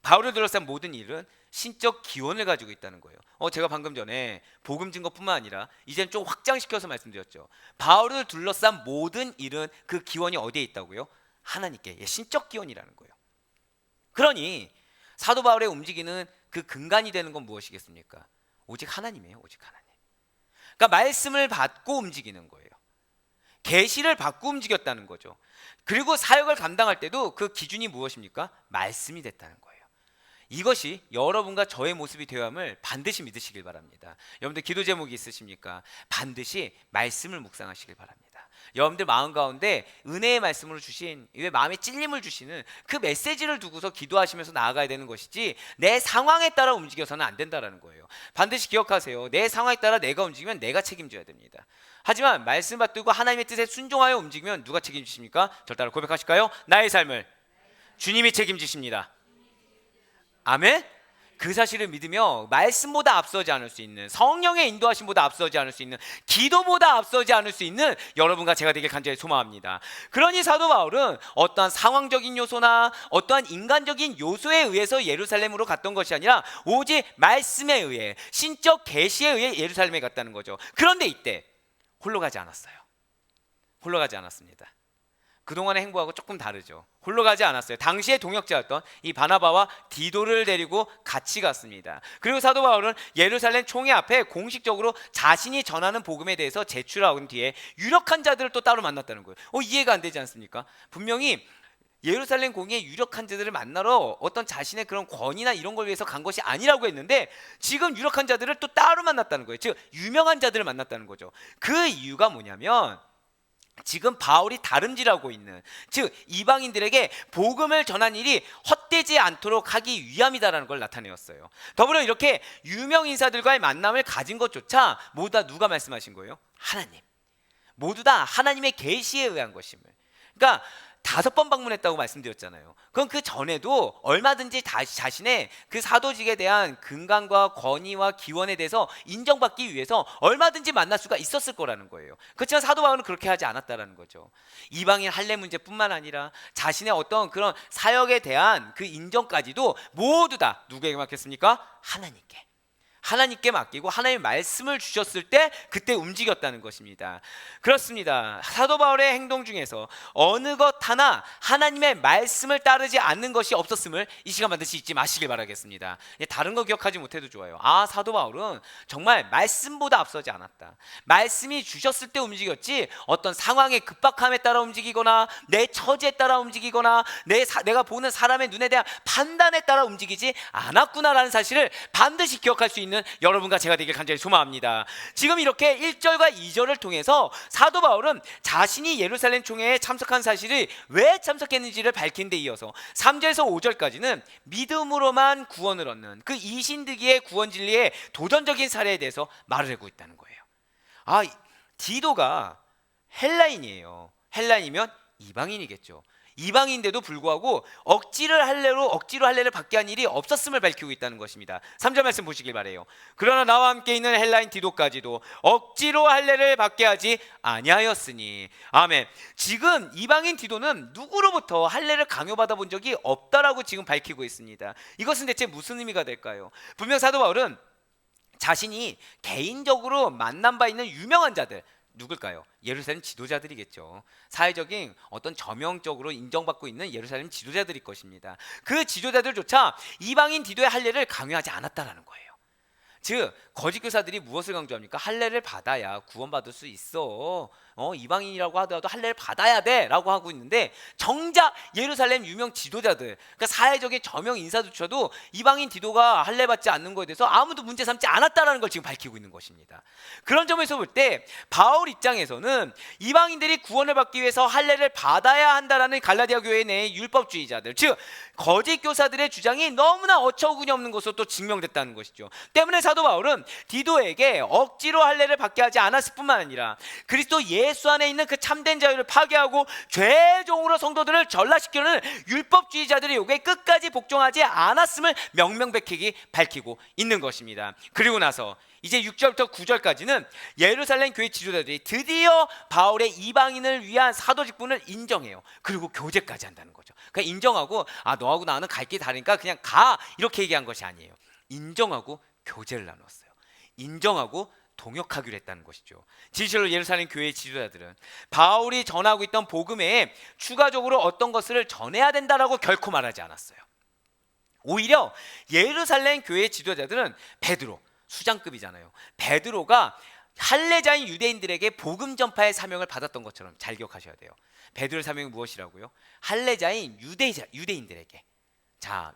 바울을 둘러싼 모든 일은 신적 기원을 가지고 있다는 거예요. 제가 방금 전에 복음 증거뿐만 아니라 이제는 좀 확장시켜서 말씀드렸죠. 바울을 둘러싼 모든 일은 그 기원이 어디에 있다고요? 하나님께. 신적 기원이라는 거예요. 그러니 사도 바울의 움직이는 그 근간이 되는 건 무엇이겠습니까? 오직 하나님이에요. 오직 하나님. 그러니까 말씀을 받고 움직이는 거예요. 계시를 받고 움직였다는 거죠. 그리고 사역을 감당할 때도 그 기준이 무엇입니까? 말씀이 됐다는 거예요. 이것이 여러분과 저의 모습이 되어야 함을 반드시 믿으시길 바랍니다. 여러분들 기도 제목이 있으십니까? 반드시 말씀을 묵상하시길 바랍니다. 여러분들 마음 가운데 은혜의 말씀으로 주신, 마음에 찔림을 주시는 그 메시지를 두고서 기도하시면서 나아가야 되는 것이지 내 상황에 따라 움직여서는 안 된다는 거예요. 반드시 기억하세요. 내 상황에 따라 내가 움직이면 내가 책임져야 됩니다. 하지만 말씀 받들고 하나님의 뜻에 순종하여 움직이면 누가 책임지십니까? 절 따라 고백하실까요? 나의 삶을 주님이 책임지십니다. 아멘? 그 사실을 믿으며 말씀보다 앞서지 않을 수 있는, 성령의 인도하심보다 앞서지 않을 수 있는, 기도보다 앞서지 않을 수 있는 여러분과 제가 되길 간절히 소망합니다. 그러니 사도 바울은 어떠한 상황적인 요소나 어떠한 인간적인 요소에 의해서 예루살렘으로 갔던 것이 아니라 오직 말씀에 의해, 신적 계시에 의해 예루살렘에 갔다는 거죠. 그런데 이때 홀로 가지 않았어요. 홀로 가지 않았습니다. 그동안의 행보하고 조금 다르죠. 홀로 가지 않았어요. 당시의 동역자였던 이 바나바와 디도를 데리고 같이 갔습니다. 그리고 사도 바울은 예루살렘 총회 앞에 공식적으로 자신이 전하는 복음에 대해서 제출한 뒤에 유력한 자들을 또 따로 만났다는 거예요. 이해가 안 되지 않습니까? 분명히 예루살렘 공의의 유력한 자들을 만나러 어떤 자신의 그런 권위나 이런 걸 위해서 간 것이 아니라고 했는데 지금 유력한 자들을 또 따로 만났다는 거예요. 즉 유명한 자들을 만났다는 거죠. 그 이유가 뭐냐면 지금 바울이 다름질하고 있는, 즉 이방인들에게 복음을 전한 일이 헛되지 않도록 하기 위함이다라는 걸 나타내었어요. 더불어 이렇게 유명 인사들과의 만남을 가진 것조차 모두 다 누가 말씀하신 거예요? 하나님. 모두 다 하나님의 계시에 의한 것임을. 그러니까 5번 방문했다고 말씀드렸잖아요. 그럼 그 전에도 얼마든지 자신의 그 사도직에 대한 근간과 권위와 기원에 대해서 인정받기 위해서 얼마든지 만날 수가 있었을 거라는 거예요. 그렇지만 사도 바울은 그렇게 하지 않았다라는 거죠. 이방인 할례 문제뿐만 아니라 자신의 어떤 그런 사역에 대한 그 인정까지도 모두 다 누구에게 맡겼습니까? 하나님께 맡기고 하나님의 말씀을 주셨을 때 그때 움직였다는 것입니다. 그렇습니다. 사도 바울의 행동 중에서 어느 것 하나 하나님의 말씀을 따르지 않는 것이 없었음을 이 시간 반드시 잊지 마시길 바라겠습니다. 다른 거 기억하지 못해도 좋아요. 사도 바울은 정말 말씀보다 앞서지 않았다. 말씀이 주셨을 때 움직였지 어떤 상황의 급박함에 따라 움직이거나 내 처지에 따라 움직이거나 내가 보는 사람의 눈에 대한 판단에 따라 움직이지 않았구나라는 사실을 반드시 기억할 수 있는 여러분과 제가 되길 간절히 소망합니다. 지금 이렇게 1절과 2절을 통해서 사도 바울은 자신이 예루살렘 총회에 참석한 사실을 왜 참석했는지를 밝힌 데 이어서 3절에서 5절까지는 믿음으로만 구원을 얻는 그 이신득이의 구원 진리의 도전적인 사례에 대해서 말을 하고 있다는 거예요. 디도가 헬라인이에요. 헬라인이면 이방인이겠죠. 이방인인데도 불구하고 억지로 할례를 받게 한 일이 없었음을 밝히고 있다는 것입니다. 3절 말씀 보시길 바래요. 그러나 나와 함께 있는 헬라인 디도까지도 억지로 할례를 받게 하지 아니하였으니. 아멘. 지금 이방인 디도는 누구로부터 할례를 강요받아 본 적이 없다라고 지금 밝히고 있습니다. 이것은 대체 무슨 의미가 될까요? 분명 사도 바울은 자신이 개인적으로 만난 바 있는 유명한 자들, 누굴까요? 예루살렘 지도자들이겠죠. 사회적인 어떤 저명적으로 인정받고 있는 예루살렘 지도자들일 것입니다. 그 지도자들조차 이방인 디도의 할례를 강요하지 않았다라는 거예요. 즉 거짓 교사들이 무엇을 강조합니까? 할례를 받아야 구원받을 수 있어. 이방인이라고 하더라도 할례를 받아야 돼 라고 하고 있는데, 정작 예루살렘 유명 지도자들, 그러니까 사회적인 저명 인사조차도 이방인 디도가 할례 받지 않는 것에 대해서 아무도 문제 삼지 않았다라는 걸 지금 밝히고 있는 것입니다. 그런 점에서 볼 때 바울 입장에서는 이방인들이 구원을 받기 위해서 할례를 받아야 한다라는 갈라디아 교회 내의 율법주의자들, 즉 거짓 교사들의 주장이 너무나 어처구니 없는 것으로 또 증명됐다는 것이죠. 때문에 사도 바울은 디도에게 억지로 할례를 받게 하지 않았을 뿐만 아니라 그리스도 예수 안에 있는 그 참된 자유를 파괴하고 죄종으로 성도들을 전락시키는 율법주의자들의 요구에 끝까지 복종하지 않았음을 명명백백히 밝히고 있는 것입니다. 그리고 나서 이제 6절부터 9절까지는 예루살렘 교회 지도자들이 드디어 바울의 이방인을 위한 사도 직분을 인정해요. 그리고 교제까지 한다는 거죠. 그러니까 인정하고 너하고 나는 갈 길이 다르니까 그냥 가, 이렇게 얘기한 것이 아니에요. 인정하고 교제를 나눴어요. 인정하고 동역하기로 했다는 것이죠. 진실로 예루살렘 교회 지도자들은 바울이 전하고 있던 복음에 추가적으로 어떤 것을 전해야 된다라고 결코 말하지 않았어요. 오히려 예루살렘 교회 지도자들은 베드로, 수장급이잖아요. 베드로가 할례자인 유대인들에게 복음 전파의 사명을 받았던 것처럼 잘 기억하셔야 돼요. 베드로의 사명이 무엇이라고요? 할례자인 유대인들에게,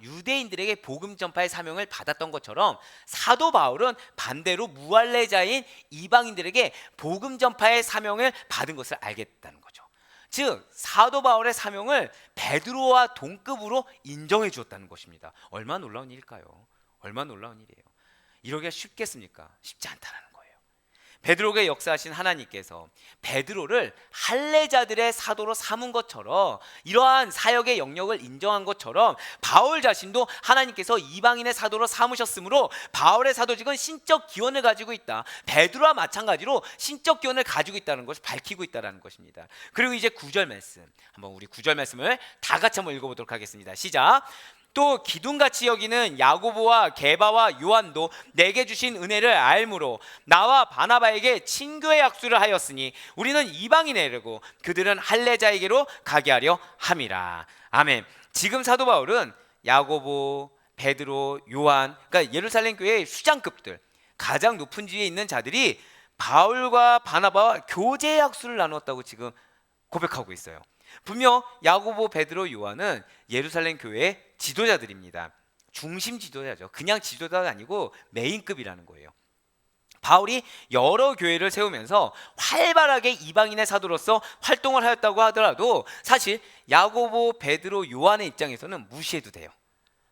유대인들에게 복음 전파의 사명을 받았던 것처럼 사도 바울은 반대로 무할례자인 이방인들에게 복음 전파의 사명을 받은 것을 알게 됐다는 거죠. 즉 사도 바울의 사명을 베드로와 동급으로 인정해 주었다는 것입니다. 얼마나 놀라운 일일까요? 얼마나 놀라운 일이에요. 이러기가 쉽겠습니까? 쉽지 않다는 거예요. 베드로에게 역사하신 하나님께서 베드로를 할례자들의 사도로 삼은 것처럼, 이러한 사역의 영역을 인정한 것처럼 바울 자신도 하나님께서 이방인의 사도로 삼으셨으므로 바울의 사도직은 신적 기원을 가지고 있다. 베드로와 마찬가지로 신적 기원을 가지고 있다는 것을 밝히고 있다는 것입니다. 그리고 이제 9절 말씀, 한번 우리 9절 말씀을 다 같이 한번 읽어보도록 하겠습니다. 시작. 또 기둥같이 여기는 야고보와 게바와 요한도 내게 주신 은혜를 알므로 나와 바나바에게 친교의 약수를 하였으니 우리는 이방인에 이르고 그들은 할례자에게로 가게 하려 함이라. 아멘. 지금 사도 바울은 야고보, 베드로, 요한, 그러니까 예루살렘 교회의 수장급들, 가장 높은 지위에 있는 자들이 바울과 바나바와 교제의 약수를 나눴다고 지금 고백하고 있어요. 분명 야고보, 베드로, 요한은 예루살렘 교회의 지도자들입니다. 중심 지도자죠. 그냥 지도자가 아니고 메인급이라는 거예요. 바울이 여러 교회를 세우면서 활발하게 이방인의 사도로서 활동을 하였다고 하더라도 사실 야고보, 베드로, 요한의 입장에서는 무시해도 돼요.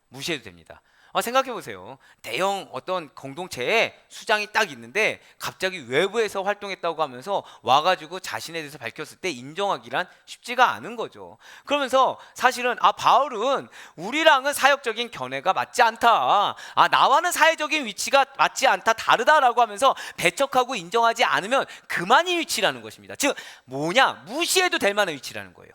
무시해도 됩니다. 생각해 보세요. 대형 어떤 공동체에 수장이 딱 있는데 갑자기 외부에서 활동했다고 하면서 와가지고 자신에 대해서 밝혔을 때 인정하기란 쉽지가 않은 거죠. 그러면서 사실은 바울은 우리랑은 사역적인 견해가 맞지 않다, 나와는 사회적인 위치가 맞지 않다, 다르다라고 하면서 배척하고 인정하지 않으면 그만이 위치라는 것입니다. 즉 뭐냐, 무시해도 될 만한 위치라는 거예요.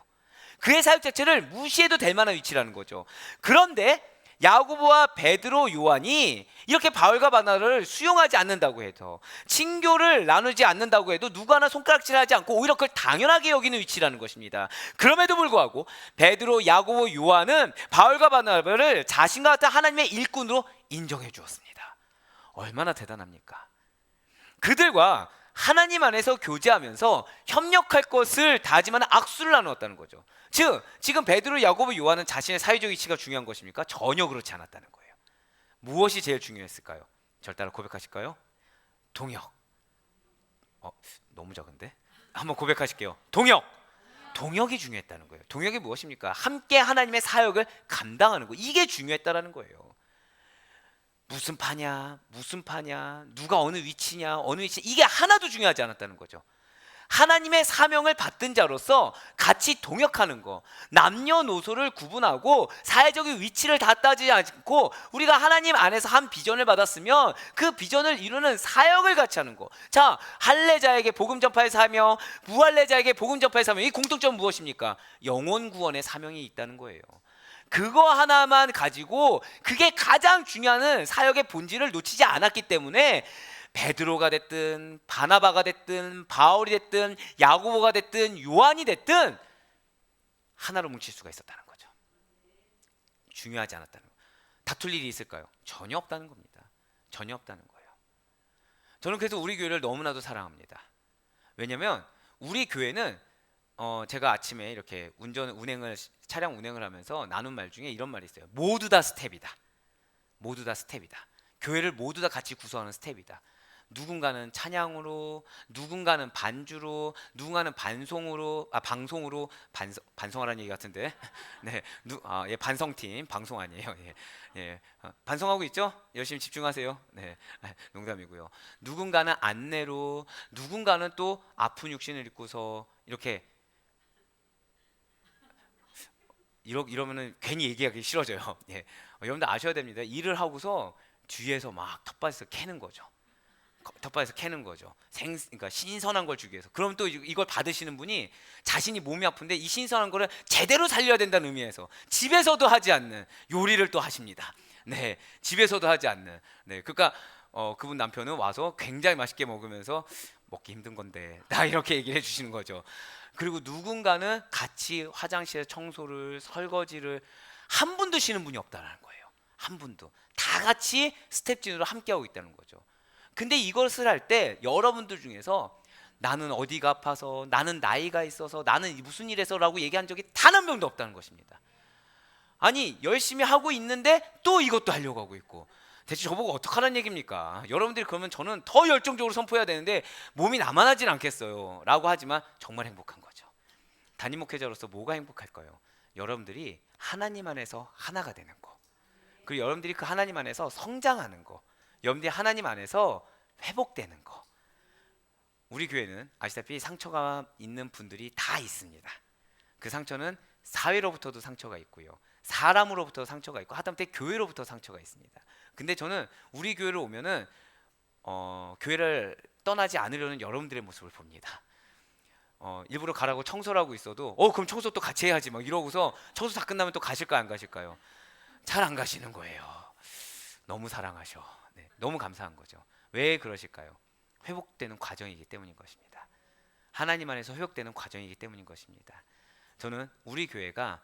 그의 사역 자체를 무시해도 될 만한 위치라는 거죠. 그런데 야고보와 베드로, 요한이 이렇게 바울과 바나바를 수용하지 않는다고 해도, 친교를 나누지 않는다고 해도 누구 하나 손가락질하지 않고 오히려 그걸 당연하게 여기는 위치라는 것입니다. 그럼에도 불구하고 베드로, 야고보, 요한은 바울과 바나바를 자신과 같은 하나님의 일꾼으로 인정해 주었습니다. 얼마나 대단합니까? 그들과 하나님 안에서 교제하면서 협력할 것을 다짐하는 악수를 나누었다는 거죠. 즉 지금 베드로, 야고보, 요한은 자신의 사회적 위치가 중요한 것입니까? 전혀 그렇지 않았다는 거예요. 무엇이 제일 중요했을까요? 절 따라 고백하실까요? 동역. 너무 작은데? 한번 고백하실게요. 동역. 동역이 중요했다는 거예요. 동역이 무엇입니까? 함께 하나님의 사역을 감당하는 거, 이게 중요했다라는 거예요. 무슨 파냐, 누가 어느 위치냐, 이게 하나도 중요하지 않았다는 거죠. 하나님의 사명을 받은 자로서 같이 동역하는 거, 남녀노소를 구분하고 사회적인 위치를 다 따지지 않고 우리가 하나님 안에서 한 비전을 받았으면 그 비전을 이루는 사역을 같이 하는 거. 자, 할례자에게 복음 전파의 사명, 무할례자에게 복음 전파의 사명, 이 공통점은 무엇입니까? 영혼 구원의 사명이 있다는 거예요. 그거 하나만 가지고 그게 가장 중요한 사역의 본질을 놓치지 않았기 때문에 베드로가 됐든 바나바가 됐든 바울이 됐든 야고보가 됐든 요한이 됐든 하나로 뭉칠 수가 있었다는 거죠. 중요하지 않았다는 거예요. 다툴 일이 있을까요? 전혀 없다는 겁니다. 전혀 없다는 거예요. 저는 그래서 우리 교회를 너무나도 사랑합니다. 왜냐하면 우리 교회는 제가 아침에 이렇게 차량 운행을 하면서 나눈 말 중에 이런 말이 있어요. 모두 다 스텝이다. 모두 다 스텝이다. 교회를 모두 다 같이 구성하는 스텝이다. 누군가는 찬양으로, 누군가는 반주로, 누군가는 방송으로 반성하라는 얘기 같은데, 네, 예, 반성팀 방송 아니에요. 예, 예, 반성하고 있죠? 열심히 집중하세요. 네, 농담이고요. 누군가는 안내로, 누군가는 또 아픈 육신을 입고서 이렇게 이러면은 괜히 얘기하기 싫어져요. 예, 여러분들 아셔야 됩니다. 일을 하고서 뒤에서 막 텃밭에서 캐는 거죠. 텃밭에서 캐는 거죠. 그러니까 신선한 걸 주기 위해서. 그럼 또 이걸 받으시는 분이 자신이 몸이 아픈데 이 신선한 거를 제대로 살려야 된다는 의미에서 집에서도 하지 않는 요리를 또 하십니다. 네, 집에서도 하지 않는. 네, 그러니까 그분 남편은 와서 굉장히 맛있게 먹으면서 먹기 힘든 건데 나 이렇게 얘기를 해주시는 거죠. 그리고 누군가는 같이 화장실 청소를 설거지를 한 분도 쉬는 분이 없다는 거예요. 한 분도 다 같이 스텝진으로 함께하고 있다는 거죠. 근데 이것을 할 때 여러분들 중에서 나는 어디가 아파서, 나는 나이가 있어서, 나는 무슨 일에서라고 얘기한 적이 단 한 명도 없다는 것입니다. 아니 열심히 하고 있는데 또 이것도 하려고 하고 있고 대체 저보고 어떡하라는 얘기입니까? 여러분들이 그러면 저는 더 열정적으로 선포해야 되는데 몸이 나만하진 않겠어요 라고 하지만 정말 행복한 거죠. 담임 목회자로서 뭐가 행복할까요? 여러분들이 하나님 안에서 하나가 되는 거, 그리고 여러분들이 그 하나님 안에서 성장하는 거, 여러분들이 하나님 안에서 회복되는 거. 우리 교회는 아시다시피 상처가 있는 분들이 다 있습니다. 그 상처는 사회로부터도 상처가 있고요, 사람으로부터 상처가 있고, 하다못해 교회로부터 상처가 있습니다. 근데 저는 우리 교회를 오면은 교회를 떠나지 않으려는 여러분들의 모습을 봅니다. 일부러 가라고 청소를 하고 있어도 그럼 청소 또 같이 해야지 막 이러고서 청소 다 끝나면 또 가실까요, 안 가실까요? 잘 안 가시는 거예요. 너무 사랑하셔. 네, 너무 감사한 거죠. 왜 그러실까요? 회복되는 과정이기 때문인 것입니다. 하나님 안에서 회복되는 과정이기 때문인 것입니다. 저는 우리 교회가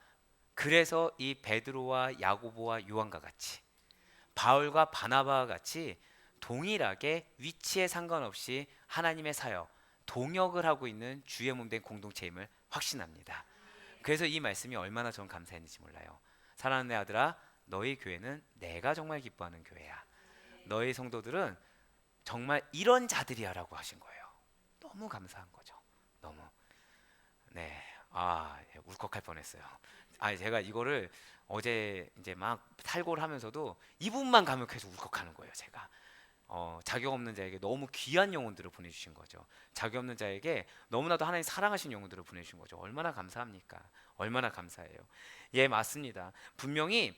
그래서 이 베드로와 야고보와 요한과 같이, 바울과 바나바와 같이 동일하게 위치에 상관없이 하나님의 사역, 동역을 하고 있는 주의 몸된 공동체임을 확신합니다. 그래서 이 말씀이 얼마나 저는 감사했는지 몰라요. 사랑하는 내 아들아, 너희 교회는 내가 정말 기뻐하는 교회야. 너희 성도들은 정말 이런 자들이야 라고 하신 거예요. 너무 감사한 거죠. 너무. 네, 예, 울컥할 뻔했어요. 제가 이거를 어제 이제 막 탈고를 하면서도 이 부분만 감격해서 울컥하는 거예요. 제가 자격 없는 자에게 너무 귀한 영혼들을 보내주신 거죠. 자격 없는 자에게 너무나도 하나님 사랑하신 영혼들을 보내주신 거죠. 얼마나 감사합니까? 얼마나 감사해요. 예, 맞습니다. 분명히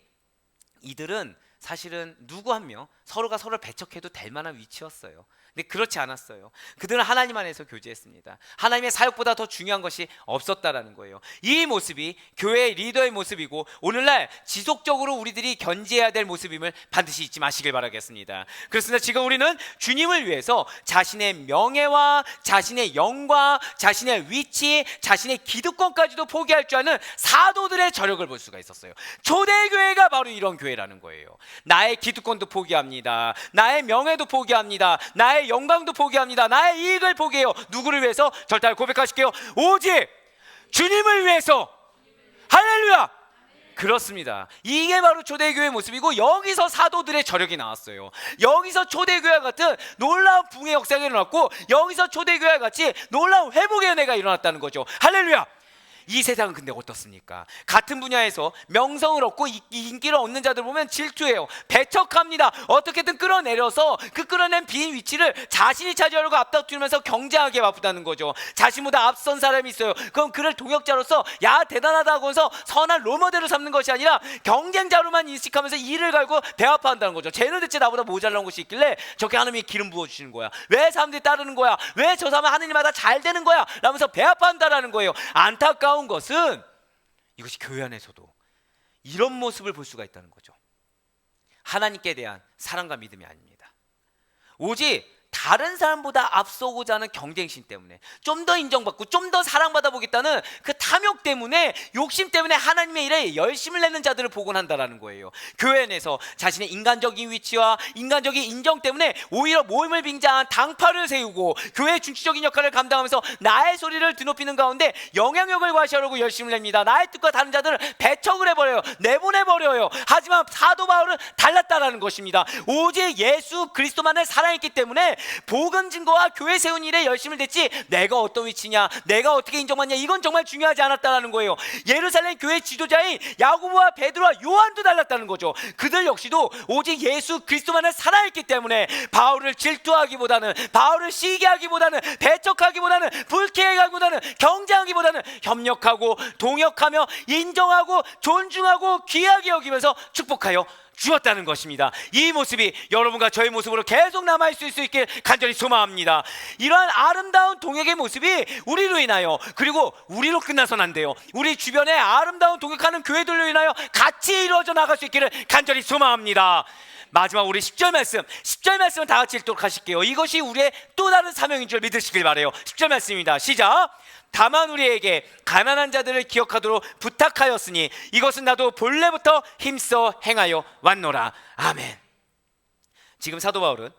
이들은 사실은 누구 한 명 서로가 서로를 배척해도 될 만한 위치였어요. 근데 그렇지 않았어요. 그들은 하나님 안에서 교제했습니다. 하나님의 사역보다 더 중요한 것이 없었다라는 거예요. 이 모습이 교회의 리더의 모습이고 오늘날 지속적으로 우리들이 견지해야 될 모습임을 반드시 잊지 마시길 바라겠습니다. 그렇습니다. 지금 우리는 주님을 위해서 자신의 명예와 자신의 영광, 자신의 위치, 자신의 기득권까지도 포기할 줄 아는 사도들의 저력을 볼 수가 있었어요. 초대교회가 바로 이런 교회라는 거예요. 나의 기득권도 포기합니다. 나의 명예도 포기합니다. 나의 영광도 포기합니다. 나의 이익을 포기해요. 누구를 위해서? 절대 고백하실게요. 오직 주님을 위해서. 할렐루야. 그렇습니다. 이게 바로 초대교회의 모습이고 여기서 사도들의 저력이 나왔어요. 여기서 초대교회와 같은 놀라운 붕의 역사가 일어났고 여기서 초대교회와 같이 놀라운 회복의 은혜가 일어났다는 거죠. 할렐루야. 이 세상은 근데 어떻습니까? 같은 분야에서 명성을 얻고 인기를 얻는 자들 보면 질투해요. 배척합니다. 어떻게든 끌어내려서 그 끌어낸 빈 위치를 자신이 차지하려고 앞다투면서 경쟁하게 바쁘다는 거죠. 자신보다 앞선 사람이 있어요. 그럼 그를 동역자로서 야 대단하다고 해서 선한 롤모델을 삼는 것이 아니라 경쟁자로만 인식하면서 이를 갈고 배합한다는 거죠. 쟤는 대체 나보다 모자란 것이 있길래 저렇게 하나님이 기름 부어주시는 거야. 왜 사람들이 따르는 거야? 왜 저 사람은 하느님마다 잘 되는 거야? 라면서 배합한다라는 거예요. 안타까운 것은 이것이 교회 안에서도 이런 모습을 볼 수가 있다는 거죠. 하나님께 대한 사랑과 믿음이 아닙니다. 오직 다른 사람보다 앞서고자 하는 경쟁심 때문에, 좀 더 인정받고 좀 더 사랑받아 보겠다는 그 탐욕 때문에, 욕심 때문에 하나님의 일에 열심을 내는 자들을 복원한다라는 거예요. 교회 내에서 자신의 인간적인 위치와 인간적인 인정 때문에 오히려 모임을 빙자한 당파를 세우고 교회의 중추적인 역할을 감당하면서 나의 소리를 드높이는 가운데 영향력을 과시하려고 열심을 냅니다. 나의 뜻과 다른 자들을 배척을 해버려요. 내보내버려요. 하지만 사도 바울은 달랐다라는 것입니다. 오직 예수 그리스도만을 사랑했기 때문에 복음 증거와 교회 세운 일에 열심을 냈지, 내가 어떤 위치냐, 내가 어떻게 인정받냐, 이건 정말 중요하지 않았다라는 거예요. 예루살렘 교회 지도자인 야고보와 베드로와 요한도 달랐다는 거죠. 그들 역시도 오직 예수 그리스도만을 사랑했기 때문에 바울을 질투하기보다는, 바울을 시기하기보다는, 배척하기보다는, 불쾌해하기보다는, 경쟁하기보다는 협력하고 동역하며 인정하고 존중하고 귀하게 여기면서 축복하여 주었다는 것입니다. 이 모습이 여러분과 저의 모습으로 계속 남아있을 수 있길 간절히 소망합니다. 이러한 아름다운 동역의 모습이 우리로 인하여, 그리고 우리로 끝나선 안 돼요. 우리 주변에 아름다운 동역하는 교회들로 인하여 같이 이루어져 나갈 수 있기를 간절히 소망합니다. 마지막 우리 10절 말씀은 다 같이 읽도록 하실게요. 이것이 우리의 또 다른 사명인 줄 믿으시길 바라요. 10절 말씀입니다. 시작. 다만 우리에게 가난한 자들을 기억하도록 부탁하였으니 이것은 나도 본래부터 힘써 행하여 왔노라. 아멘. 지금 사도 바울은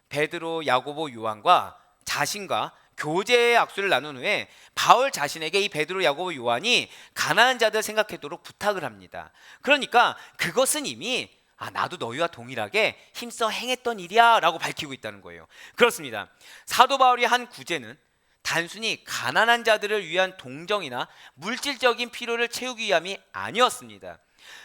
베드로, 야고보, 요한과 자신과 교제의 악수를 나눈 후에 바울 자신에게 이 베드로, 야고보, 요한이 가난한 자들 생각하도록 부탁을 합니다. 그러니까 그것은 이미 나도 너희와 동일하게 힘써 행했던 일이야 라고 밝히고 있다는 거예요. 그렇습니다. 사도 바울의 한 구제는 단순히 가난한 자들을 위한 동정이나 물질적인 필요를 채우기 위함이 아니었습니다.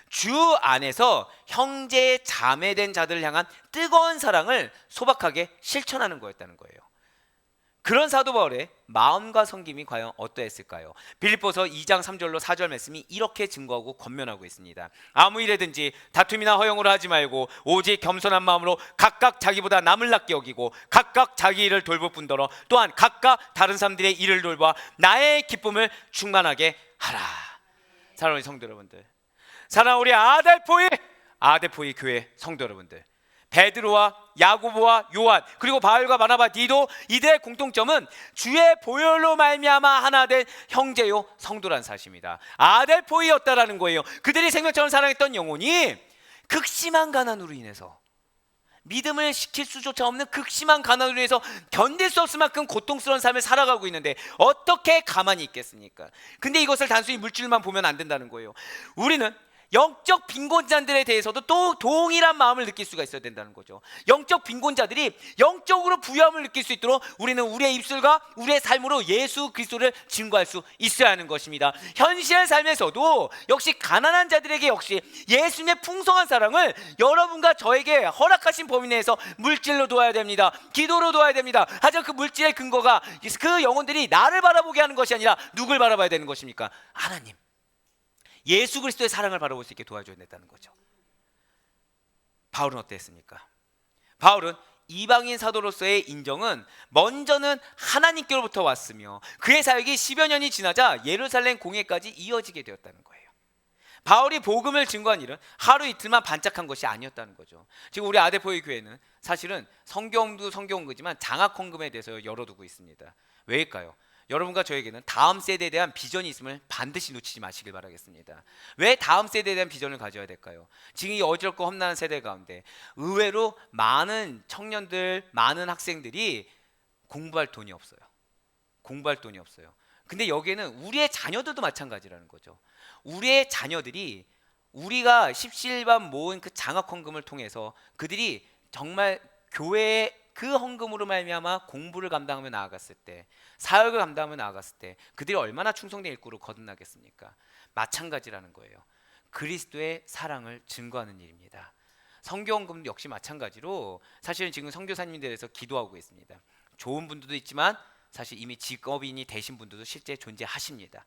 주 안에서 형제 자매된 자들을 향한 뜨거운 사랑을 소박하게 실천하는 거였다는 거예요. 그런 사도 바울의 마음과 섬김이 과연 어떠했을까요? 빌립보서 2장 3절로 4절 말씀이 이렇게 증거하고 권면하고 있습니다. 아무 일에든지 다툼이나 허영으로 하지 말고 오직 겸손한 마음으로 각각 자기보다 남을 낫게 여기고 각각 자기 일을 돌볼 뿐더러 또한 각각 다른 사람들의 일을 돌봐 나의 기쁨을 충만하게 하라. 사랑하는 성도 여러분들, 사랑하는 우리 아델포이 교회 성도 여러분들, 베드로와 야고보와 요한, 그리고 바울과 바나바, 디도, 이들의 공통점은 주의 보혈로 말미암아 하나 된 형제요 성도란 사실입니다. 아델포이였다라는 거예요. 그들이 생명처럼 사랑했던 영혼이 극심한 가난으로 인해서, 믿음을 시킬 수조차 없는 극심한 가난으로 인해서 견딜 수 없을 만큼 고통스러운 삶을 살아가고 있는데 어떻게 가만히 있겠습니까? 근데 이것을 단순히 물질만 보면 안 된다는 거예요. 우리는 영적 빈곤자들에 대해서도 또 동일한 마음을 느낄 수가 있어야 된다는 거죠. 영적 빈곤자들이 영적으로 부유함을 느낄 수 있도록 우리는 우리의 입술과 우리의 삶으로 예수 그리스도를 증거할 수 있어야 하는 것입니다. 현실의 삶에서도 역시 가난한 자들에게 역시 예수님의 풍성한 사랑을 여러분과 저에게 허락하신 범위 내에서 물질로 도와야 됩니다. 기도로 도와야 됩니다. 하지만 그 물질의 근거가 그 영혼들이 나를 바라보게 하는 것이 아니라 누굴 바라봐야 되는 것입니까? 하나님, 예수 그리스도의 사랑을 바라볼 수 있게 도와줘야 된다는 거죠. 바울은 어땠습니까? 바울은 이방인 사도로서의 인정은 먼저는 하나님께로부터 왔으며 그의 사역이 10여 년이 지나자 예루살렘 공회까지 이어지게 되었다는 거예요. 바울이 복음을 증거한 일은 하루 이틀만 반짝한 것이 아니었다는 거죠. 지금 우리 아데포이 교회는 사실은 성경도 성경이지만 장학 헌금에 대해서 열어두고 있습니다. 왜일까요? 여러분과 저에게는 다음 세대에 대한 비전이 있음을 반드시 놓치지 마시길 바라겠습니다. 왜 다음 세대에 대한 비전을 가져야 될까요? 지금 이 어지럽고 험난한 세대 가운데 의외로 많은 청년들, 많은 학생들이 공부할 돈이 없어요. 근데 여기에는 우리의 자녀들도 마찬가지라는 거죠. 우리의 자녀들이 우리가 십시일반 모은 그 장학 헌금을 통해서 그들이 정말 교회의 그 헌금으로 말미암아 공부를 감당하며 나아갔을 때, 사역을 감당하며 나아갔을 때 그들이 얼마나 충성된 일꾼으로 거듭나겠습니까? 마찬가지라는 거예요. 그리스도의 사랑을 증거하는 일입니다. 성교헌금 역시 마찬가지로 사실은 지금 선교사님들에서 기도하고 있습니다. 좋은 분들도 있지만 사실 이미 직업인이 되신 분들도 실제 존재하십니다.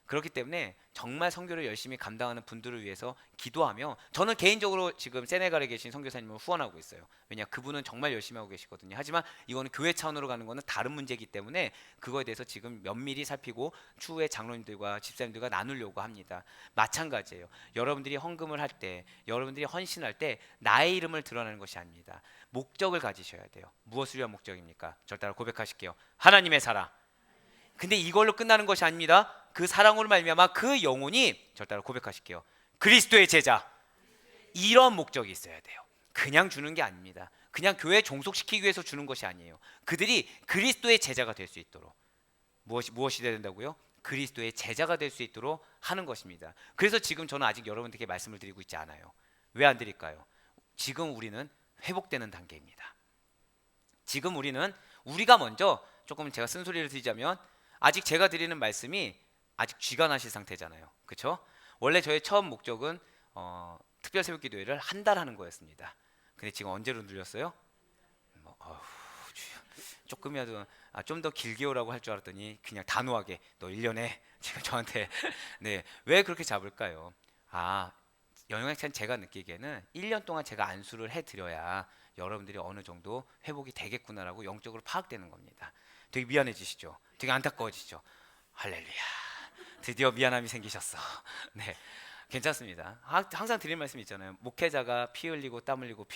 그렇기 때문에 정말 선교를 열심히 감당하는 분들을 위해서 기도하며, 저는 개인적으로 지금 세네갈에 계신 선교사님을 후원하고 있어요. 왜냐, 그분은 정말 열심히 하고 계시거든요. 하지만 이거는 교회 차원으로 가는 거는 다른 문제이기 때문에 그거에 대해서 지금 면밀히 살피고 추후에 장로님들과 집사님들과 나누려고 합니다. 마찬가지예요. 여러분들이 헌금을 할 때, 여러분들이 헌신할 때 나의 이름을 드러내는 것이 아닙니다. 목적을 가지셔야 돼요. 무엇을 위한 목적입니까? 절 따라 고백하실게요. 하나님의 사랑. 근데 이걸로 끝나는 것이 아닙니다. 그 사랑으로 말미암아 그 영혼이, 절 따라 고백하실게요, 그리스도의 제자. 이런 목적이 있어야 돼요. 그냥 주는 게 아닙니다. 그냥 교회에 종속시키기 위해서 주는 것이 아니에요. 그들이 그리스도의 제자가 될 수 있도록, 무엇이 돼야 된다고요? 그리스도의 제자가 될 수 있도록 하는 것입니다. 그래서 지금 저는 아직 여러분들께 말씀을 드리고 있지 않아요. 왜 안 드릴까요? 지금 우리는 회복되는 단계입니다. 지금 우리가 먼저, 조금 제가 쓴소리를 드리자면, 아직 제가 드리는 말씀이 아직 쥐가 나실 상태잖아요. 그렇죠? 원래 저의 처음 목적은 특별 새벽 기도회를 한 달 하는 거였습니다. 근데 지금 언제로 늘렸어요? 조금이라도 좀 더 길게 오라고 할 줄 알았더니 그냥 단호하게 너 1년에 지금 저한테 네, 왜 그렇게 잡을까요? 영양찬 제가 느끼기에는 1년 동안 제가 안수를 해드려야 여러분들이 어느 정도 회복이 되겠구나라고 영적으로 파악되는 겁니다. 되게 미안해지시죠? 되게 안타까워지시죠? 할렐루야, 드디어 미안함이 생기셨어. 네, 괜찮습니다. 항상 드리는 말씀 있잖아요. 목회자가 피 흘리고 땀 흘리고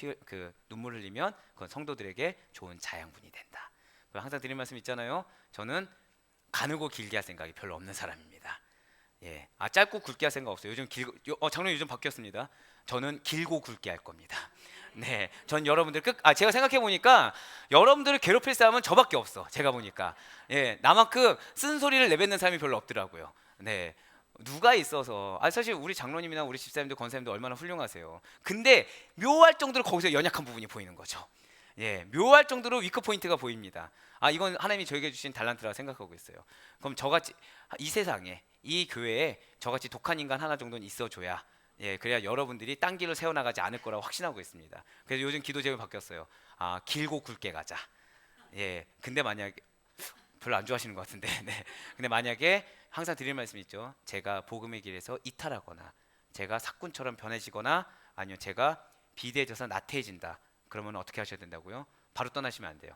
눈물 흘리면 그건 성도들에게 좋은 자양분이 된다. 항상 드리는 말씀 있잖아요. 저는 가늘고 길게 할 생각이 별로 없는 사람입니다. 예, 짧고 굵게 할 생각 없어요. 장로님 요즘 바뀌었습니다. 저는 길고 굵게 할 겁니다. 네, 전 여러분들 제가 생각해 보니까 여러분들을 괴롭힐 사람은 저밖에 없어. 제가 보니까 나만큼 쓴소리를 내뱉는 사람이 별로 없더라고요. 네, 누가 있어서. 사실 우리 장로님이나 우리 집사님들, 권사님들 얼마나 훌륭하세요. 근데 묘할 정도로 거기서 연약한 부분이 보이는 거죠. 묘할 정도로 위크 포인트가 보입니다. 이건 하나님이 저에게 주신 달란트라 생각하고 있어요. 그럼 저같이 이 세상에, 이 교회에 저같이 독한 인간 하나 정도는 있어줘야, 그래야 여러분들이 딴 길로 세워나가지 않을 거라고 확신하고 있습니다. 그래서 요즘 기도 제목이 바뀌었어요. 길고 굵게 가자. 근데 만약에 별로 안 좋아하시는 것 같은데, 네. 근데 만약에 항상 드릴 말씀이 있죠. 제가 복음의 길에서 이탈하거나, 제가 사꾼처럼 변해지거나, 아니면 제가 비대해져서 나태해진다. 그러면 어떻게 하셔야 된다고요? 바로 떠나시면 안 돼요.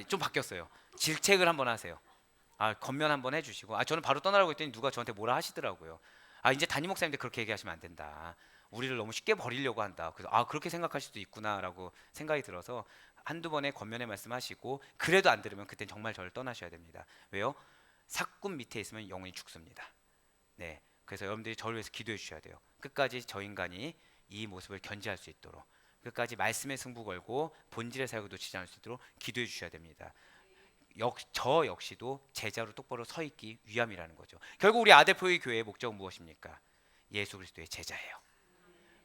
좀 바뀌었어요. 질책을 한번 하세요. 건면 한번 해주시고, 저는 바로 떠나라고 했더니 누가 저한테 뭐라 하시더라고요. 이제 담임 목사님들 그렇게 얘기하시면 안 된다. 우리를 너무 쉽게 버리려고 한다. 그래서 그렇게 생각할 수도 있구나라고 생각이 들어서 한두 번의 권면의 말씀하시고, 그래도 안 들으면 그땐 정말 저를 떠나셔야 됩니다. 왜요? 사꾼 밑에 있으면 영혼이 죽습니다. 네, 그래서 여러분들이 저를 위해서 기도해 주셔야 돼요. 끝까지 저 인간이 이 모습을 견지할 수 있도록, 끝까지 말씀의 승부 걸고 본질의 사역을 놓치지 않을 수 있도록 기도해 주셔야 됩니다. 저 역시도 제자로 똑바로 서 있기 위함이라는 거죠. 결국 우리 아델포의 교회의 목적은 무엇입니까? 예수 그리스도의 제자예요.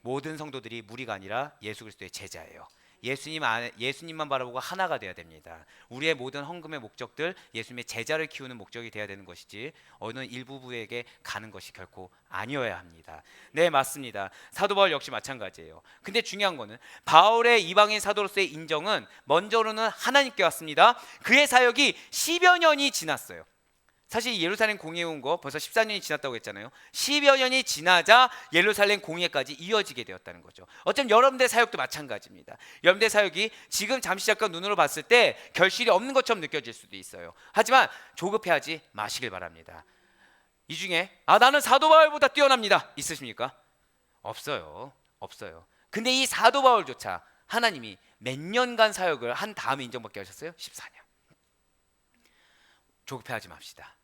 모든 성도들이 무리가 아니라 예수 그리스도의 제자예요. 예수님만 바라보고 하나가 되어야 됩니다. 우리의 모든 헌금의 목적들, 예수님의 제자를 키우는 목적이 되어야 되는 것이지 어느 일부부에게 가는 것이 결코 아니어야 합니다. 네, 맞습니다. 사도 바울 역시 마찬가지예요. 근데 중요한 거는 바울의 이방인 사도로서의 인정은 먼저로는 하나님께 왔습니다. 그의 사역이 10여 년이 지났어요. 사실 예루살렘 공의회 온 거 벌써 14년이 지났다고 했잖아요. 10여 년이 지나자 예루살렘 공의회까지 이어지게 되었다는 거죠. 어쩌면 여러분들의 사역도 마찬가지입니다. 여러분들의 사역이 지금 잠시 잠깐 눈으로 봤을 때 결실이 없는 것처럼 느껴질 수도 있어요. 하지만 조급해하지 마시길 바랍니다. 이 중에 나는 사도 바울보다 뛰어납니다 있으십니까? 없어요. 근데 이 사도 바울조차 하나님이 몇 년간 사역을 한 다음에 인정받게 하셨어요? 14년. 조급해하지 맙시다.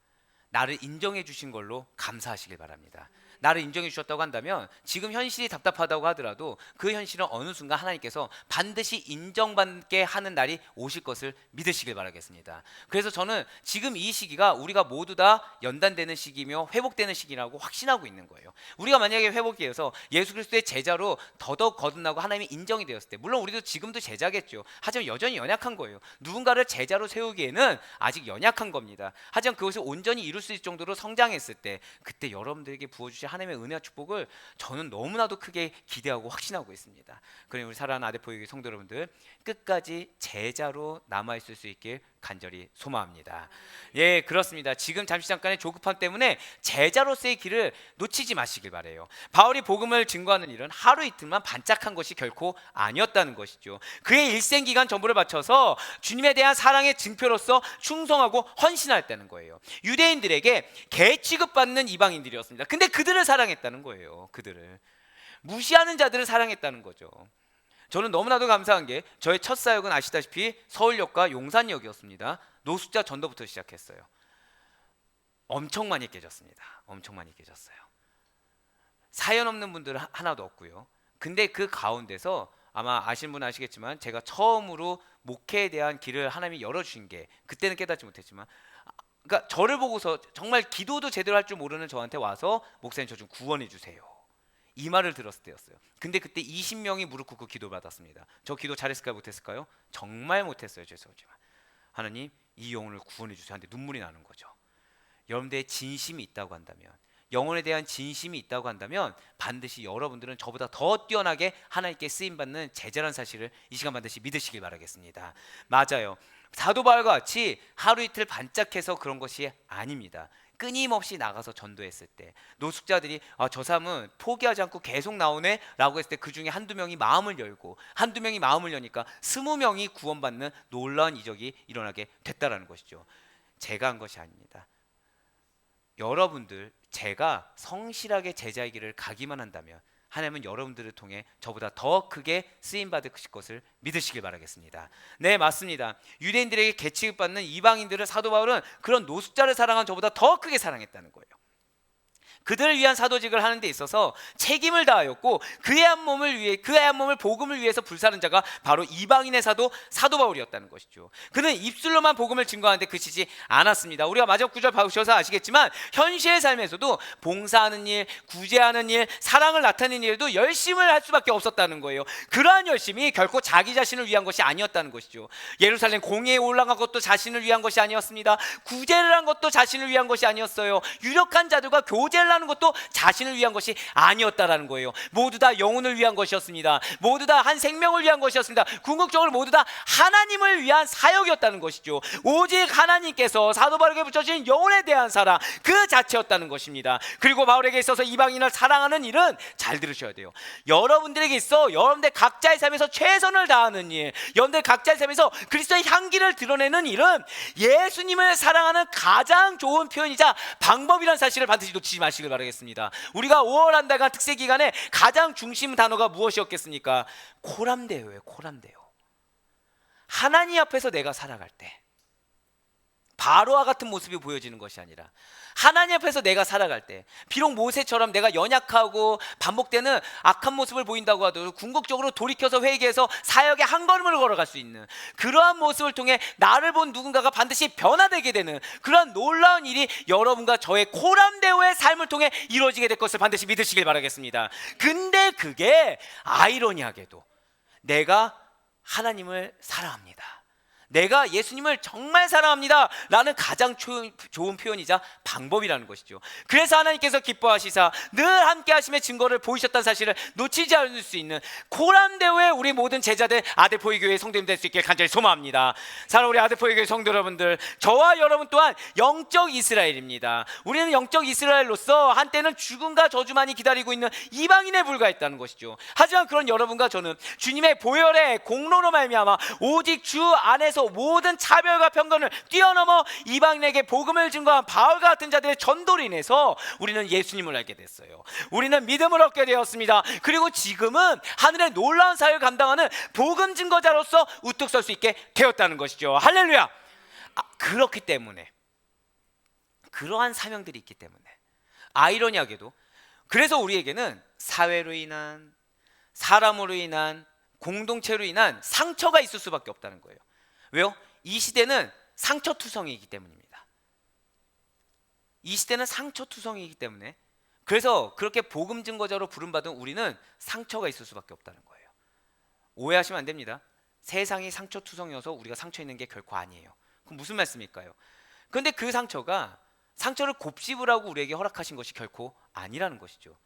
나를 인정해 주신 걸로 감사하시길 바랍니다. 나를 인정해 주셨다고 한다면 지금 현실이 답답하다고 하더라도 그 현실은 어느 순간 하나님께서 반드시 인정받게 하는 날이 오실 것을 믿으시길 바라겠습니다. 그래서 저는 지금 이 시기가 우리가 모두 다 연단되는 시기며 회복되는 시기라고 확신하고 있는 거예요. 우리가 만약에 회복이 돼서 예수 그리스도의 제자로 더더욱 거듭나고 하나님이 인정이 되었을 때, 물론 우리도 지금도 제자겠죠. 하지만 여전히 연약한 거예요. 누군가를 제자로 세우기에는 아직 연약한 겁니다. 하지만 그것을 온전히 이룰 수 있을 정도로 성장했을 때, 그때 여러분들에게 부어주실 하나님의 은혜와 축복을 저는 너무나도 크게 기대하고 확신하고 있습니다. 그러니 우리 사랑하는 아데포의 성도 여러분들, 끝까지 제자로 남아있을 수 있길 간절히 소망합니다. 예, 그렇습니다. 지금 잠시 잠깐의 조급함 때문에 제자로서의 길을 놓치지 마시길 바래요. 바울이 복음을 증거하는 일은 하루 이틀만 반짝한 것이 결코 아니었다는 것이죠. 그의 일생 기간 전부를 바쳐서 주님에 대한 사랑의 증표로서 충성하고 헌신했다는 거예요. 유대인들에게 개 취급받는 이방인들이었습니다. 근데 그들을 사랑했다는 거예요. 그들을 무시하는 자들을 사랑했다는 거죠. 저는 너무나도 감사한 게 저의 첫 사역은 아시다시피 서울역과 용산역이었습니다. 노숙자 전도부터 시작했어요. 엄청 많이 깨졌습니다. 엄청 많이 깨졌어요. 사연 없는 분들은 하나도 없고요. 근데 그 가운데서 아마 아시는 분은 아시겠지만 제가 처음으로 목회에 대한 길을 하나님이 열어주신 게, 그때는 깨닫지 못했지만, 그러니까 저를 보고서 정말 기도도 제대로 할 줄 모르는 저한테 와서 목사님 저 좀 구원해 주세요, 이 말을 들었을 때였어요. 근데 그때 20명이 무릎 꿇고 기도 받았습니다. 저 기도 잘했을까요? 못했을까요? 정말 못했어요. 죄송하지만 하나님 이 영혼을 구원해 주세요 하는데 눈물이 나는 거죠. 여러분들의 진심이 있다고 한다면, 영혼에 대한 진심이 있다고 한다면 반드시 여러분들은 저보다 더 뛰어나게 하나님께 쓰임받는 제자라는 사실을 이 시간 반드시 믿으시길 바라겠습니다. 맞아요. 사도 바울과 같이 하루 이틀 반짝해서 그런 것이 아닙니다. 끊임없이 나가서 전도했을 때 노숙자들이 저 사람은 포기하지 않고 계속 나오네 라고 했을 때 그 중에 한두 명이 마음을 열고, 한두 명이 마음을 여니까 20명이 구원받는 놀라운 이적이 일어나게 됐다라는 것이죠. 제가 한 것이 아닙니다. 여러분들, 제가 성실하게 제자의 길을 가기만 한다면 하나님은 여러분들을 통해 저보다 더 크게 쓰임받으실 것을 믿으시길 바라겠습니다. 네, 맞습니다. 유대인들에게 개취급받는 이방인들을 사도 바울은 그런 노숙자를 사랑한 저보다 더 크게 사랑했다는 거예요. 그들을 위한 사도직을 하는 데 있어서 책임을 다하였고 그의 한 몸을 복음을 위해서 불사른 자가 바로 이방인의 사도 바울이었다는 것이죠. 그는 입술로만 복음을 증거하는데 그치지 않았습니다. 우리가 마지막 구절 보셔서 아시겠지만 현실의 삶에서도 봉사하는 일, 구제하는 일, 사랑을 나타내는 일에도 열심을 할 수밖에 없었다는 거예요. 그러한 열심이 결코 자기 자신을 위한 것이 아니었다는 것이죠. 예루살렘 공회에 올라간 것도 자신을 위한 것이 아니었습니다. 구제를 한 것도 자신을 위한 것이 아니었어요. 유력한 자들과 교제를 하는 것도 자신을 위한 것이 아니었다라는 거예요. 모두 다 영혼을 위한 것이었습니다. 모두 다 한 생명을 위한 것이었습니다. 궁극적으로 모두 다 하나님을 위한 사역이었다는 것이죠. 오직 하나님께서 사도 바울에게 붙여주신 영혼에 대한 사랑 그 자체였다는 것입니다. 그리고 바울에게 있어서 이방인을 사랑하는 일은, 잘 들으셔야 돼요, 여러분들에게 있어 여러분들 각자의 삶에서 최선을 다하는 일, 여러분들 각자의 삶에서 그리스도의 향기를 드러내는 일은 예수님을 사랑하는 가장 좋은 표현이자 방법이라는 사실을 반드시 놓치지 마시길 바라겠습니다. 우리가 5월 한 달간 특세 기간에 가장 중심 단어가 무엇이었겠습니까? 코람데오예요. 코람데오. 하나님 앞에서 내가 살아갈 때 바로와 같은 모습이 보여지는 것이 아니라 하나님 앞에서 내가 살아갈 때, 비록 모세처럼 내가 연약하고 반복되는 악한 모습을 보인다고 하더라도 궁극적으로 돌이켜서 회개해서 사역의 한 걸음을 걸어갈 수 있는 그러한 모습을 통해 나를 본 누군가가 반드시 변화되게 되는 그러한 놀라운 일이 여러분과 저의 코람데오의 삶을 통해 이루어지게 될 것을 반드시 믿으시길 바라겠습니다. 근데 그게 아이러니하게도 내가 하나님을 사랑합니다, 내가 예수님을 정말 사랑합니다 라는 가장 좋은 표현이자 방법이라는 것이죠. 그래서 하나님께서 기뻐하시사 늘 함께 하심의 증거를 보이셨다는 사실을 놓치지 않을 수 있는 코람데오의 우리 모든 제자들 아데포이 교회의 성도님 될 수 있길 간절히 소망합니다. 사랑하는 우리 아데포이 교회 성도 여러분들, 저와 여러분 또한 영적 이스라엘입니다. 우리는 영적 이스라엘로서 한때는 죽음과 저주만이 기다리고 있는 이방인에 불과했다는 것이죠. 하지만 그런 여러분과 저는 주님의 보혈의 공로로 말미암아 오직 주 안에서 모든 차별과 편견을 뛰어넘어 이방인에게 복음을 증거한 바울과 같은 자들의 전도로 인해서 우리는 예수님을 알게 됐어요. 우리는 믿음을 얻게 되었습니다. 그리고 지금은 하늘의 놀라운 사역을 감당하는 복음 증거자로서 우뚝 설 수 있게 되었다는 것이죠. 할렐루야. 그렇기 때문에, 그러한 사명들이 있기 때문에 아이러니하게도 그래서 우리에게는 사회로 인한, 사람으로 인한, 공동체로 인한 상처가 있을 수밖에 없다는 거예요. 왜요? 이 시대는 상처투성이기 때문입니다. 이 시대는 상처투성이기 때문에, 그래서 그렇게 복음 증거자로 부름받은 우리는 상처가 있을 수밖에 없다는 거예요. 오해하시면 안 됩니다. 세상이 상처투성이어서 우리가 상처 있는 게 결코 아니에요. 그럼 무슨 말씀일까요? 그런데 그 상처를 곱씹으라고 우리에게 허락하신 것이 결코 아니라는 것이죠.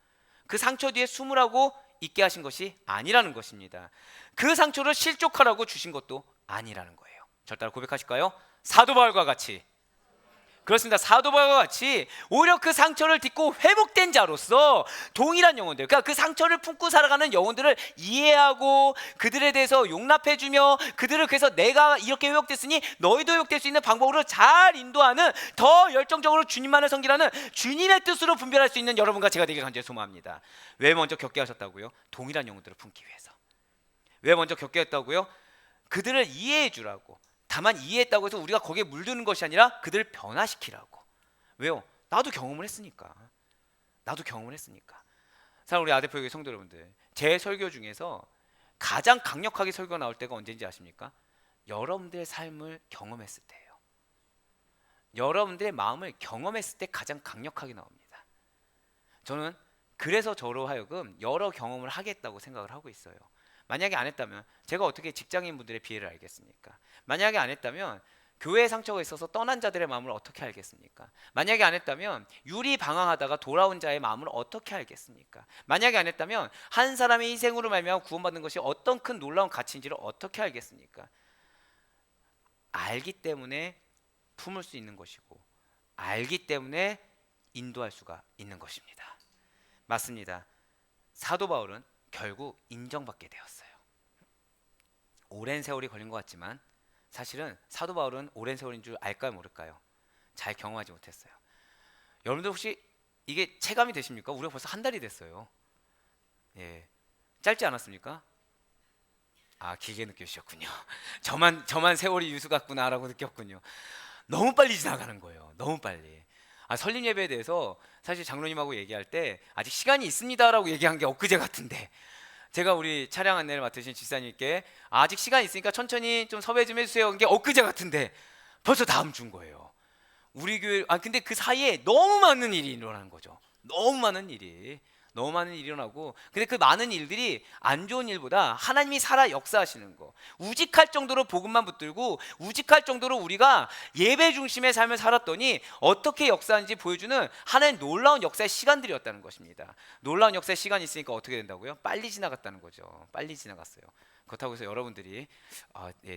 그 상처 뒤에 숨으라고 있게 하신 것이 아니라는 것입니다. 그 상처를 실족하라고 주신 것도 아니라는 거예요. 절 따라 고백하실까요? 사도 바울과 같이. 그렇습니다. 사도 바울과 같이 오히려 그 상처를 딛고 회복된 자로서 동일한 영혼들, 그러니까 그 상처를 품고 살아가는 영혼들을 이해하고 그들에 대해서 용납해주며 그들을 그래서 내가 이렇게 회복됐으니 너희도 회복될 수 있는 방법으로 잘 인도하는, 더 열정적으로 주님만을 섬기라는 주님의 뜻으로 분별할 수 있는 여러분과 제가 되길 간절히 소망합니다. 왜 먼저 겪게 하셨다고요? 동일한 영혼들을 품기 위해서. 왜 먼저 겪게 했다고요? 그들을 이해해 주라고. 다만 이해했다고 해서 우리가 거기에 물드는 것이 아니라 그들을 변화시키라고. 왜요? 나도 경험을 했으니까. 사랑 우리 아대표교회 성도 여러분들, 제 설교 중에서 가장 강력하게 설교가 나올 때가 언제인지 아십니까? 여러분들의 삶을 경험했을 때예요. 여러분들의 마음을 경험했을 때 가장 강력하게 나옵니다. 저는 그래서 저로 하여금 여러 경험을 하겠다고 생각을 하고 있어요. 만약에 안 했다면 제가 어떻게 직장인분들의 비애를 알겠습니까? 만약에 안 했다면 교회에 상처가 있어서 떠난 자들의 마음을 어떻게 알겠습니까? 만약에 안 했다면 유리방황하다가 돌아온 자의 마음을 어떻게 알겠습니까? 만약에 안 했다면 한 사람의 희생으로 말미암아 구원받는 것이 어떤 큰 놀라운 가치인지를 어떻게 알겠습니까? 알기 때문에 품을 수 있는 것이고, 알기 때문에 인도할 수가 있는 것입니다. 맞습니다. 사도 바울은 결국 인정받게 되었어요. 오랜 세월이 걸린 것 같지만 사실은 사도 바울은 오랜 세월인 줄 알까요 모를까요? 잘 경험하지 못했어요. 여러분들 혹시 이게 체감이 되십니까? 우리가 벌써 한 달이 됐어요. 예, 짧지 않았습니까? 아, 길게 느껴지셨군요. 저만 세월이 유수 같구나라고 느꼈군요. 너무 빨리 지나가는 거예요. 너무 빨리. 설립 예배에 대해서 사실 장로님하고 얘기할 때 아직 시간이 있습니다라고 얘기한 게 엊그제 같은데, 제가 우리 차량 안내를 맡으신 집사님께 아직 시간 있으니까 천천히 좀 섭외 좀 해주세요 한 게 엊그제 같은데 벌써 다음 주인 거예요. 우리 교회 근데 그 사이에 너무 많은 일이 일어나는 거죠. 너무 많은 일이 일어나고, 근데 그 많은 일들이 안 좋은 일보다 하나님이 살아 역사하시는 거, 우직할 정도로 복음만 붙들고 우직할 정도로 우리가 예배 중심의 삶을 살았더니 어떻게 역사하는지 보여주는 하나님 놀라운 역사의 시간들이었다는 것입니다. 놀라운 역사의 시간이 있으니까 어떻게 된다고요? 빨리 지나갔다는 거죠. 빨리 지나갔어요. 그렇다고 해서 여러분들이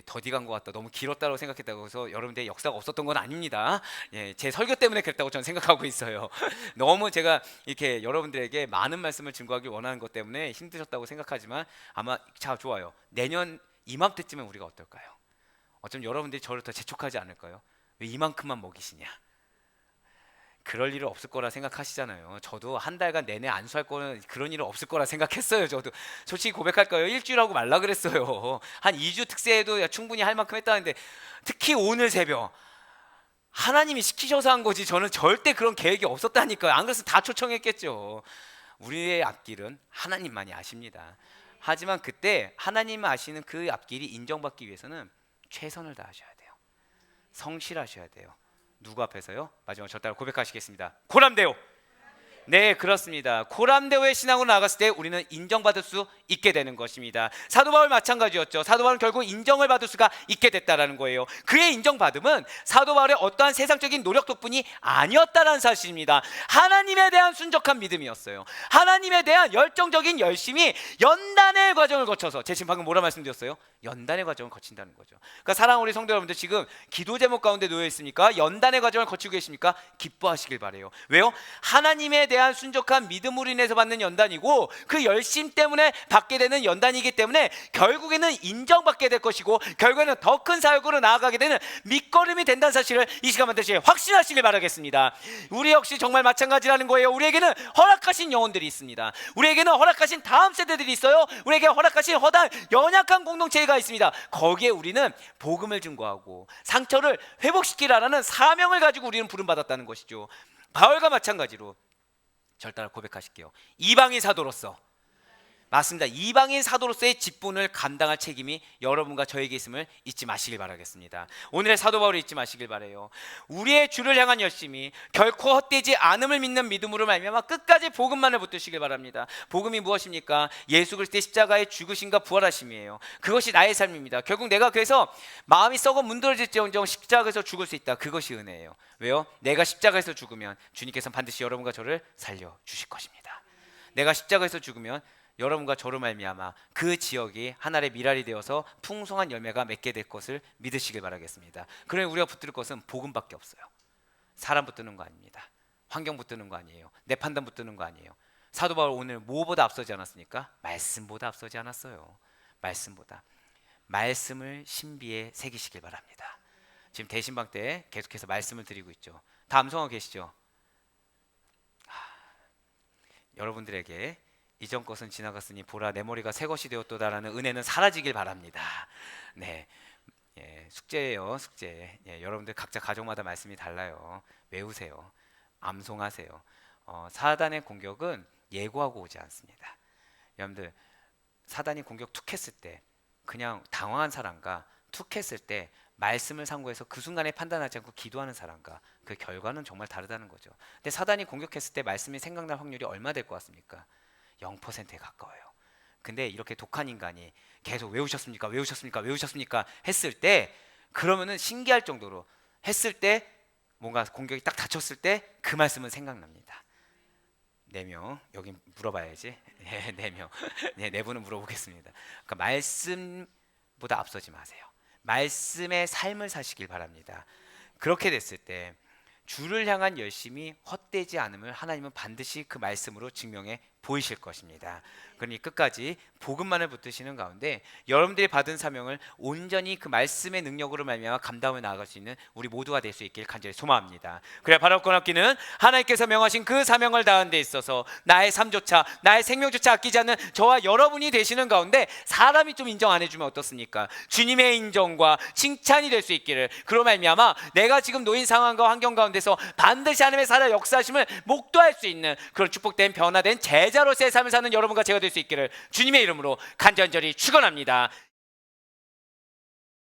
더디 간 것 같다, 너무 길었다고 생각했다고 해서 여러분들의 역사가 없었던 건 아닙니다. 제 설교 때문에 그랬다고 저는 생각하고 있어요. 너무 제가 이렇게 여러분들에게 많은 말씀을 증거하기 원하는 것 때문에 힘드셨다고 생각하지만 아마 좋아요. 내년 이맘때쯤에 우리가 어떨까요? 어쩌면 여러분들이 저를 더 재촉하지 않을까요? 왜 이만큼만 먹이시냐? 그럴 일은 없을 거라 생각하시잖아요. 저도 한 달간 내내 안수할 거는 그런 일은 없을 거라 생각했어요. 저도 솔직히 고백할까요? 일주일하고 말라 그랬어요. 한 2주 특세에도 충분히 할 만큼 했다는데, 특히 오늘 새벽 하나님이 시키셔서 한 거지 저는 절대 그런 계획이 없었다니까요. 안 그랬으면 다 초청했겠죠. 우리의 앞길은 하나님만이 아십니다. 하지만 그때 하나님 아시는 그 앞길이 인정받기 위해서는 최선을 다하셔야 돼요. 성실하셔야 돼요. 누구 앞에서요? 마지막 절 따라 고백하시겠습니다. 고람대오. 네, 그렇습니다. 고람대오의 신앙으로 나갔을 때 우리는 인정받을 수 있게 되는 것입니다. 사도 바울 마찬가지였죠. 사도 바울은 결국 인정을 받을 수가 있게 됐다라는 거예요. 그의 인정받음은 사도 바울의 어떠한 세상적인 노력 덕분이 아니었다라는 사실입니다. 하나님에 대한 순적한 믿음이었어요. 하나님에 대한 열정적인 열심이 연단의 과정을 거쳐서, 제 지금 방금 뭐라 말씀드렸어요? 연단의 과정을 거친다는 거죠. 그러니까 사랑하는 우리 성도 여러분들, 지금 기도 제목 가운데 놓여 있습니까? 연단의 과정을 거치고 계십니까? 기뻐하시길 바래요. 왜요? 하나님에 대한 순적한 믿음으로 인해서 받는 연단이고, 그 열심 때문에 받게 되는 연단이기 때문에 결국에는 인정받게 될 것이고, 결국에는 더 큰 사역으로 나아가게 되는 밑거름이 된다는 사실을 이 시간만 다시 확신하시길 바라겠습니다. 우리 역시 정말 마찬가지라는 거예요. 우리에게는 허락하신 영혼들이 있습니다. 우리에게는 허락하신 다음 세대들이 있어요. 우리에게 허락하신 허다한 연약한 공동체가 있습니다. 거기에 우리는 복음을 증거하고 상처를 회복시키라는 사명을 가지고 우리는 부름받았다는 것이죠. 바울과 마찬가지로 절 따라 고백하실게요. 이방인 사도로서, 맞습니다. 이방인 사도로서의 직분을 감당할 책임이 여러분과 저에게 있음을 잊지 마시길 바라겠습니다. 오늘의 사도 바울을 잊지 마시길 바라요. 우리의 주를 향한 열심이 결코 헛되지 않음을 믿는 믿음으로 말미암아 끝까지 복음만을 붙드시길 바랍니다. 복음이 무엇입니까? 예수 그리스도의 십자가의 죽으심과 부활하심이에요. 그것이 나의 삶입니다. 결국 내가 그래서 마음이 썩어 문드러질지언정 십자가에서 죽을 수 있다. 그것이 은혜예요. 왜요? 내가 십자가에서 죽으면 주님께서는 반드시 여러분과 저를 살려주실 것입니다. 내가 십자가에서 죽으면 여러분과 저로 말미암아 그 지역이 하나의 미랄이 되어서 풍성한 열매가 맺게 될 것을 믿으시길 바라겠습니다. 그러니 우리가 붙들 것은 복음밖에 없어요. 사람 붙드는 거 아닙니다. 환경 붙드는 거 아니에요. 내 판단 붙드는 거 아니에요. 사도 바울 오늘 뭐보다 앞서지 않았습니까? 말씀보다 앞서지 않았어요. 말씀보다. 말씀을 신비에 새기시길 바랍니다. 지금 대신방 때 계속해서 말씀을 드리고 있죠. 다 암송하고 계시죠? 여러분들에게 이전 것은 지나갔으니 보라 내 머리가 새 것이 되었도다라는 은혜는 사라지길 바랍니다. 네, 숙제예요, 숙제. 여러분들 각자 가족마다 말씀이 달라요. 외우세요, 암송하세요. 사단의 공격은 예고하고 오지 않습니다. 여러분들 사단이 공격 툭 했을 때 그냥 당황한 사람과 툭 했을 때 말씀을 상고해서 그 순간에 판단하지 않고 기도하는 사람과 그 결과는 정말 다르다는 거죠. 근데 사단이 공격했을 때 말씀이 생각날 확률이 얼마 될 것 같습니까? 0%에 가까워요. 근데 이렇게 독한 인간이 계속 외우셨습니까? 외우셨습니까? 외우셨습니까? 했을 때 그러면은 신기할 정도로 했을 때 뭔가 공격이 딱 닥쳤을 때 그 말씀은 생각납니다. 4명 여기 물어봐야지. 4명. 네, 4분은 물어보겠습니다. 그러니까 말씀보다 앞서지 마세요. 말씀의 삶을 사시길 바랍니다. 그렇게 됐을 때 주를 향한 열심이 헛되지 않음을 하나님은 반드시 그 말씀으로 증명해 보이실 것입니다. 그러니 끝까지 복음만을 붙드시는 가운데 여러분들이 받은 사명을 온전히 그 말씀의 능력으로 말미암아 감당해 나아갈 수 있는 우리 모두가 될 수 있길 간절히 소망합니다. 그래야 바랄 것 없기는 하나님께서 명하신 그 사명을 다하는 데 있어서 나의 삶조차 나의 생명조차 아끼지 않는 저와 여러분이 되시는 가운데 사람이 좀 인정 안 해주면 어떻습니까? 주님의 인정과 칭찬이 될 수 있기를, 그로 말미암아 내가 지금 놓인 상황과 환경 가운데서 반드시 하나님의 살아 역사하심을 목도할 수 있는 그런 축복된 변화된 제자로서의 삶을 사는 여러분과 제가 될 수 있기를 주님의 이름으로 간절히 축원합니다.